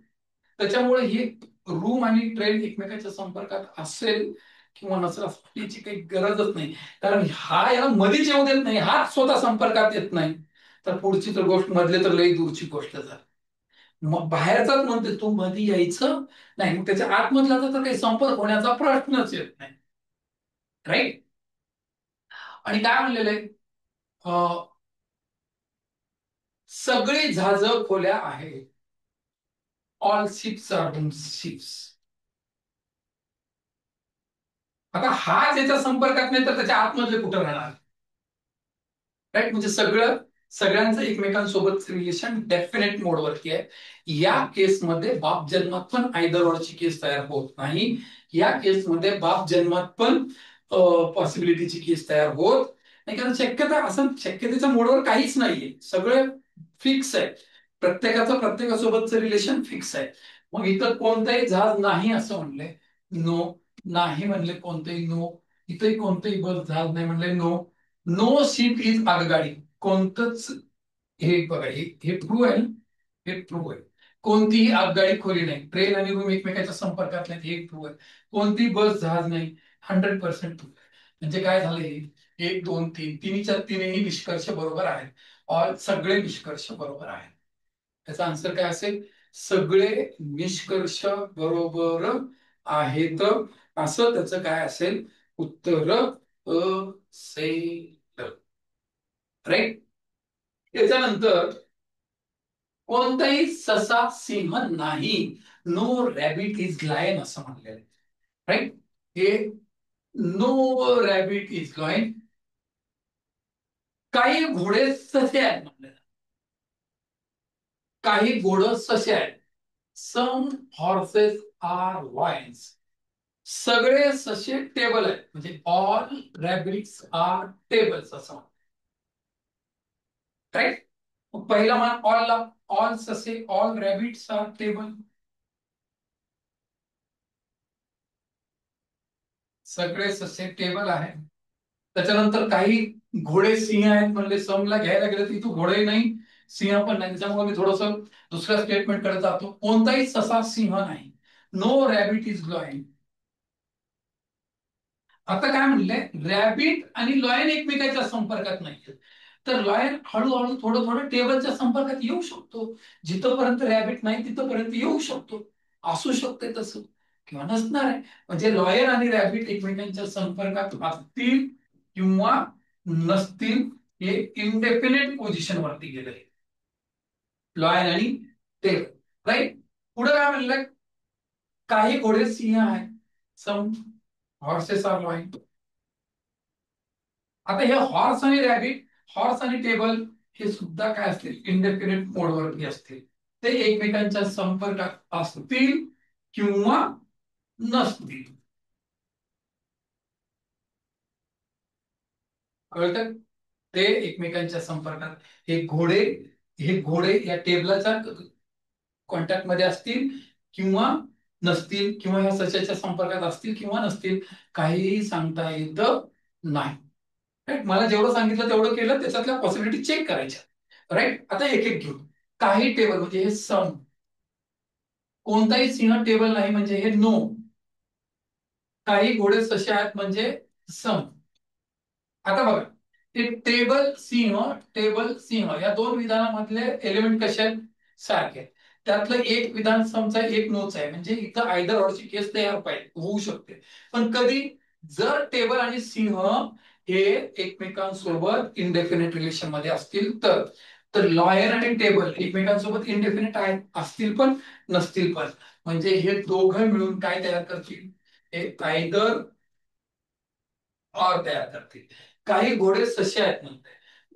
त्याच्यामुळे हे रूम आणि ट्रेन एकमेकांच्या संपर्कात असेल किंवा नसेल याची काही गरजच नाही. कारण हा याला मध्येच येऊ देत नाही, हाच स्वतः संपर्कात येत नाही, तर पुढची तर गोष्ट मधले तर लई दूरची गोष्ट झाली. मग बाहेरचाच म्हणते तू मध्ये यायचं नाही, मग त्याच्या आतमधला तर काही संपर्क होण्याचा प्रश्नच येत नाही. राईट. आणि काय म्हणलेलं आहे, सगळी जहाजं खोल्या आहेत, ऑल शिप्स आर शिप्स. आता हा ज्याच्या संपर्कात नाही तर त्याच्या आतमधले कुठं राहणार? राईट. म्हणजे सगळ्यांचं एकमेकांसोबत रिलेशन डेफिनेट मोडवरती आहे. या केसमध्ये बाप जन्मात पण आयदर ऑरची केस तयार होत नाही. या केसमध्ये बाप जन्मात पण पॉसिबिलिटीची केस तयार होत नाही, कारण शक्यता असं शक्यतेच्या मोडवर काहीच नाहीये, सगळं फिक्स आहे. प्रत्येकाचं प्रत्येकासोबतचं रिलेशन फिक्स आहे. मग इथं कोणतंही जहाज नाही असं म्हणले, नो. नाही म्हणले कोणतंही, नो. इथंही कोणतंही बस जहाज नाही म्हणले, नो. नो शिप इज आगगाडी, कोणतंच. हे बघा, हे ट्रू आहे, हे ट्रू आहे. कोणतीही आगगाडी खोली नाही, ट्रेन आणि रूम एकमेकांच्या संपर्कात नाही, हे ट्रू आहे. कोणती बस जहाज नाही, 100% ट्रू आहे. म्हणजे काय झालं, हे 1 2 3 तिन्हीच्या तिन्ही निष्कर्ष बरोबर आहेत. ऑल सगळे निष्कर्ष बरोबर आहेत. त्याचा आन्सर काय असेल, सगळे निष्कर्ष बरोबर आहेत असं त्याचं काय असेल उत्तर असेल. राईट. त्याच्यानंतर कोणताही ससा सिंह नाही, नो रॅबिट इज लायन असं म्हणलेलं. राईट. हे नो रॅबिट इज लायन. काही घोडे ससे आहेत म्हणलेलं, काही घोडं ससे आहेत. सम हॉर्सेस आर लायन्स. सगळे ससे टेबल आहेत, म्हणजे ऑल रॅबिट्स आर टेबल्स असं. राईट. पहिला मान ऑल, ऑल ससे, ऑल रॅबिट्स आर टेबल. सगळे ससे टेबल आहे. त्याच्यानंतर काही घोडे सिंह आहेत म्हणले, समला घ्यायला गेलं तर इथं घोडे नाही, सिंह पण नाही. त्याच्यामुळे मी थोडस दुसऱ्या स्टेटमेंट कडे जातो. कोणताही ससा सिंह नाही. No rabbit is lion. आता काय म्हणलंय, रॅबिट आणि लॉयन एकमेकांच्या संपर्कात नाही. तर लॉयन हळूहळू थोडं थोडं टेबलच्या संपर्कात येऊ शकतो. जिथपर्यंत रॅबिट नाही तिथपर्यंत येऊ शकतो. असू शकते तसं, किंवा नसणार आहे. म्हणजे लॉयन आणि रॅबिट एकमेकांच्या संपर्कात असतील किंवा नसतील, हे इनडेफिनेट पोझिशन वरती गेलंय, लॉयन आणि टेबल. राईट. पुढे काय म्हणलंय, काही घोडे सिंह आहेत. सम हॉर्सेस आर लॉयन. आता हे हॉर्स आणि रॅबिट, हॉर्स आणि टेबल हे सुद्धा काय असतील, इंडेफिनिट मोडवरती असतील. ते एकमेकांच्या संपर्कात असतील किंवा नसतील. कळतं? ते एकमेकांच्या संपर्कात, हे घोडे या टेबलाच्या कॉन्टॅक्ट मध्ये असतील किंवा नसतील, किंवा ह्या सशाच्या संपर्कात असतील किंवा नसतील, काहीही सांगता येत नाही. राईट. मला जेवढं सांगितलं तेवढं केलं, त्याच्यातल्या पॉसिबिलिटी चेक करायच्या. राईट. आता एक एक घेऊ. काही टेबल म्हणजे हे सम, कोणताही सिंह टेबल नाही म्हणजे हे नो, काही घोडे ससे आहेत म्हणजे सम. आता बघा, ते टेबल सिंह या दोन विधानामधले एलिमेंट कसे आहेत, सारखे आहेत. त्यातलं एक विधान समचा, एक नोच आहे. म्हणजे इथं आयदर ऑरची केस तयार पाहिजे, होऊ शकते. पण कधी, जर टेबल आणि सिंह हे एकमेकांसोबत इंडेफिनेट रिलेशन मध्ये असतील तर. तर लॉयर आणि टेबल एकमेकांसोबत इंडेफिनेट आहेत, असतील पण नसतील पण. म्हणजे हे दोघं मिळून काय तयार करतील, एक आयदर ऑर तयार करतील. काही घोडे ससे आहेत म्हणते.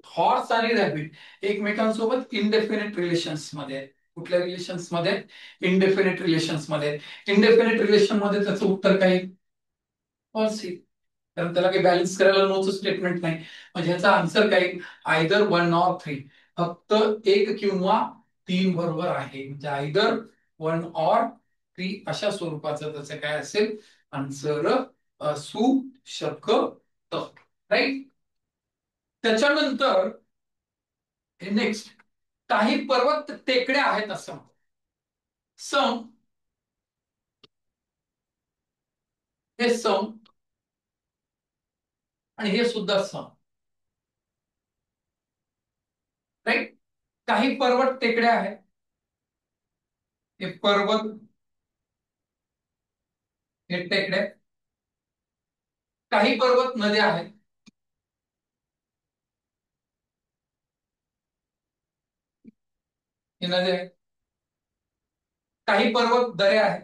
हॉर्स आणि रॅबिट एकमेकांसोबत इनडेफिनेट रिलेशन्स मध्ये आहेत. कुठल्या रिलेशन्स मध्ये, इनडेफिनेट रिलेशन्स मध्ये. इनडेफिनेट रिलेशन मध्ये त्याचं उत्तर काय, फॉल्स येईल. कारण त्याला काही बॅलन्स करायला नोचं स्टेटमेंट नाही. म्हणजे ह्याचा आन्सर काय, आयदर 1 or 3. फक्त 1 किंवा 3 बरोबर आहे. म्हणजे आयदर 1 or 3 अशा स्वरूपाचं त्याचं काय असेल, आन्सर असू शकतं. राईट. त्याच्यानंतर हे नेक्स्ट, काही पर्वत टेकड्या आहेत असं. सम, हे सम आणि हे सुद्धा सम. राईट. काही पर्वत टेकड्या आहेत, हे पर्वत, हे टेकड्या. काही पर्वत नद्या आहेत, हे नद्या आहेत. काही पर्वत दऱ्या आहेत.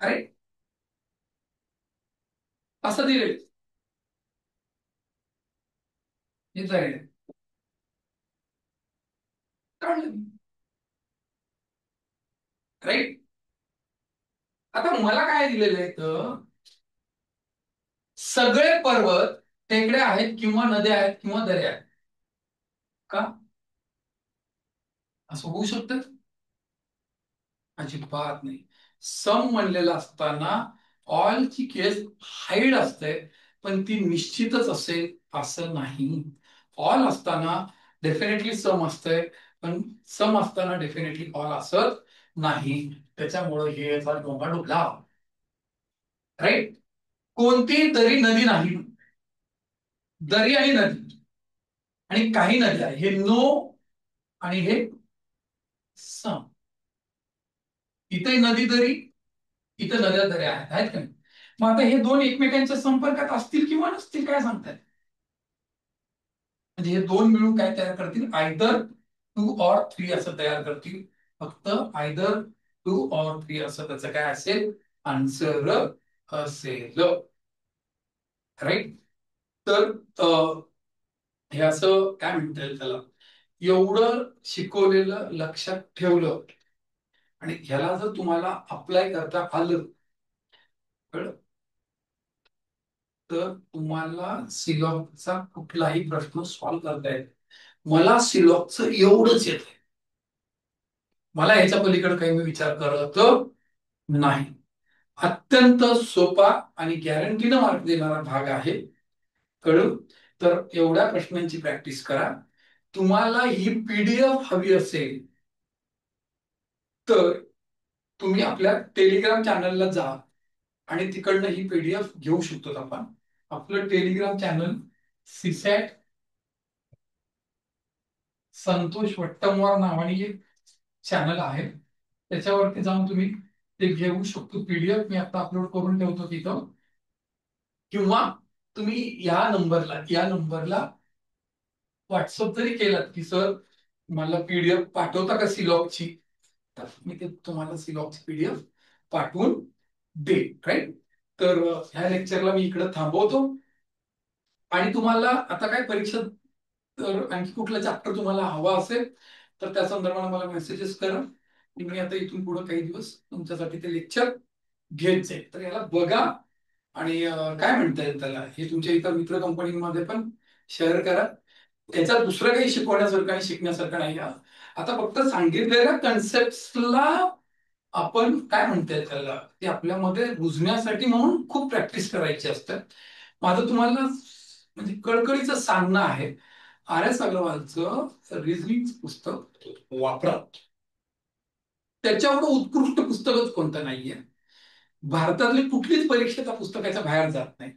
अरे, असं दिले, हे दऱ्या काढलं. राईट. आता मला काय दिलेलं आहे तर, सगळे पर्वत टेकड्या आहेत किंवा नद्या आहेत किंवा दऱ्या आहेत का, असं होऊ शकतं? अजिबात नाही. सम म्हणलेलं असताना ऑलची केस हाईड असते, पण ती निश्चितच असेल असं नाही. ऑल असताना डेफिनेटली सम असतंय, पण सम असताना डेफिनेटली ऑल असत नाही. त्याच्यामुळे हे याचा डोंगा डुबला. राईट. कोणतीही दरी नदी नाही, दरी आणि नदी आणि काही नद्या, हे नो आणि हे सम. इथे नदी दरी, इथं नद्या दऱ्या आहेत का नाही. मग आता हे दोन एकमेकांच्या संपर्कात असतील किंवा नसतील, काय सांगताय. म्हणजे हे दोन मिळून काय तयार करतील, आयदर 2 or 3 असं तयार करतील. फक्त आयदर 2 or 3 असं त्याचं काय असेल, आन्सर असेल. राईट. तर हे असं काय म्हणता येईल त्याला, एवढं शिकवलेलं लक्षात ठेवलं आणि ह्याला जर तुम्हाला अप्लाय करता आलं कळलं? तर तुम्हाला सिलॉकचा कुठलाही प्रश्न सॉल्व्ह करता येतो. मला सिलॉकचं एवढंच येत. मला याच्या पलीकडे काही मी विचार करत नाही. अत्यंत सोपा आणि गॅरंटीनं मार्क देणारा भाग आहे. कळलं? तर एवढ्या प्रश्नांची प्रॅक्टिस करा. तुम्हाला ही पीडीएफ हवी असेल तर तुम्ही आपल्या टेलिग्राम चॅनलला जा आणि तिकडनं ही पीडीएफ घेऊ शकतो आपण. आपलं Telegram channel CSAT Santosh Vattamwar नावाने एक चॅनल आहे. त्याच्यावरती जाऊन तुम्ही ते घेऊ शकतो. पीडीएफ मी आता अपलोड करून ठेवतो तिथं. किंवा तुम्ही या नंबरला व्हॉट्सअप जरी केलात की सर मला पीडीएफ पाठवता का सिलॉकची, तर मी ते तुम्हाला सिलॉकची पीडीएफ पाठवून दे. राईट? तर ह्या लेक्चरला मी इकडे थांबवतो. आणि तुम्हाला आता काय परीक्षा तर आणखी कुठला चॅप्टर तुम्हाला हवा असेल तर त्या संदर्भाने मला मेसेजेस करा. मी आता इथून पुढे काही दिवस तुमच्यासाठी ते लेक्चर घेत जाईल. तर याला बघा आणि काय म्हणता येईल त्याला, हे तुमच्या इतर मित्र कंपनीमध्ये पण शेअर करा. त्याच्यात दुसरं काही शिकवण्यासारखं आणि शिकण्यासारखं नाही. आता फक्त सांगितलेल्या कन्सेप्टला आपण काय म्हणताय त्याला ते आपल्यामध्ये रुजण्यासाठी म्हणून खूप प्रॅक्टिस करायची असते. माझं तुम्हाला म्हणजे कळकळीचं सांगणं आहे, आर एस अग्रवालचं रिझनिंग पुस्तक वापरा. त्याच्यावर उत्कृष्ट पुस्तकच कोणतं नाहीये. भारतातली कुठलीच परीक्षा त्या पुस्तकाच्या बाहेर जात नाही.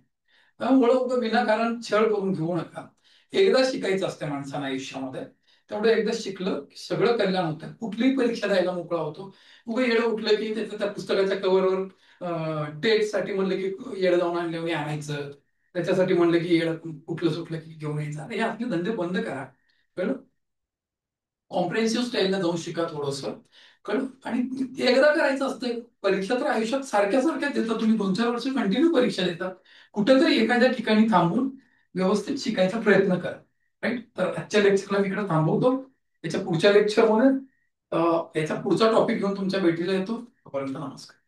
त्यामुळे उगं विनाकारण छळ करून घेऊ नका. एकदा शिकायचं असतं माणसानं आयुष्यामध्ये. तेवढं एकदा शिकलं की सगळं कल्याण होतं. कुठलीही परीक्षा द्यायला मोकळा होतो. उभं येडं उठलं की त्याचं त्या पुस्तकाच्या कव्हरवर टेटसाठी म्हणलं की येडं जाऊन आणलं आणायचं. त्याच्यासाठी म्हणलं की येडं कुठलं सुटलं की घेऊन यायचं. हे आपले धंदे बंद करा. कळलं? कॉम्प्रेहेन्सिव्ह स्टाईलला जाऊन शिका थोडंसं. कळलं? आणि एकदा करायचं असतं. परीक्षा तर आयुष्यात सारख्या सारख्या देतात. तुम्ही 2-4 वर्ष कंटिन्यू परीक्षा देतात. कुठेतरी एखाद्या ठिकाणी थांबून व्यवस्थित शिकायचा प्रयत्न करा. राईट? तर आजच्या लेक्चरला मी इकडे थांबवतो. याच्या पुढच्या लेक्चरमध्ये याचा पुढचा टॉपिक घेऊन तुमच्या भेटीला येतो. तोपर्यंत नमस्कार.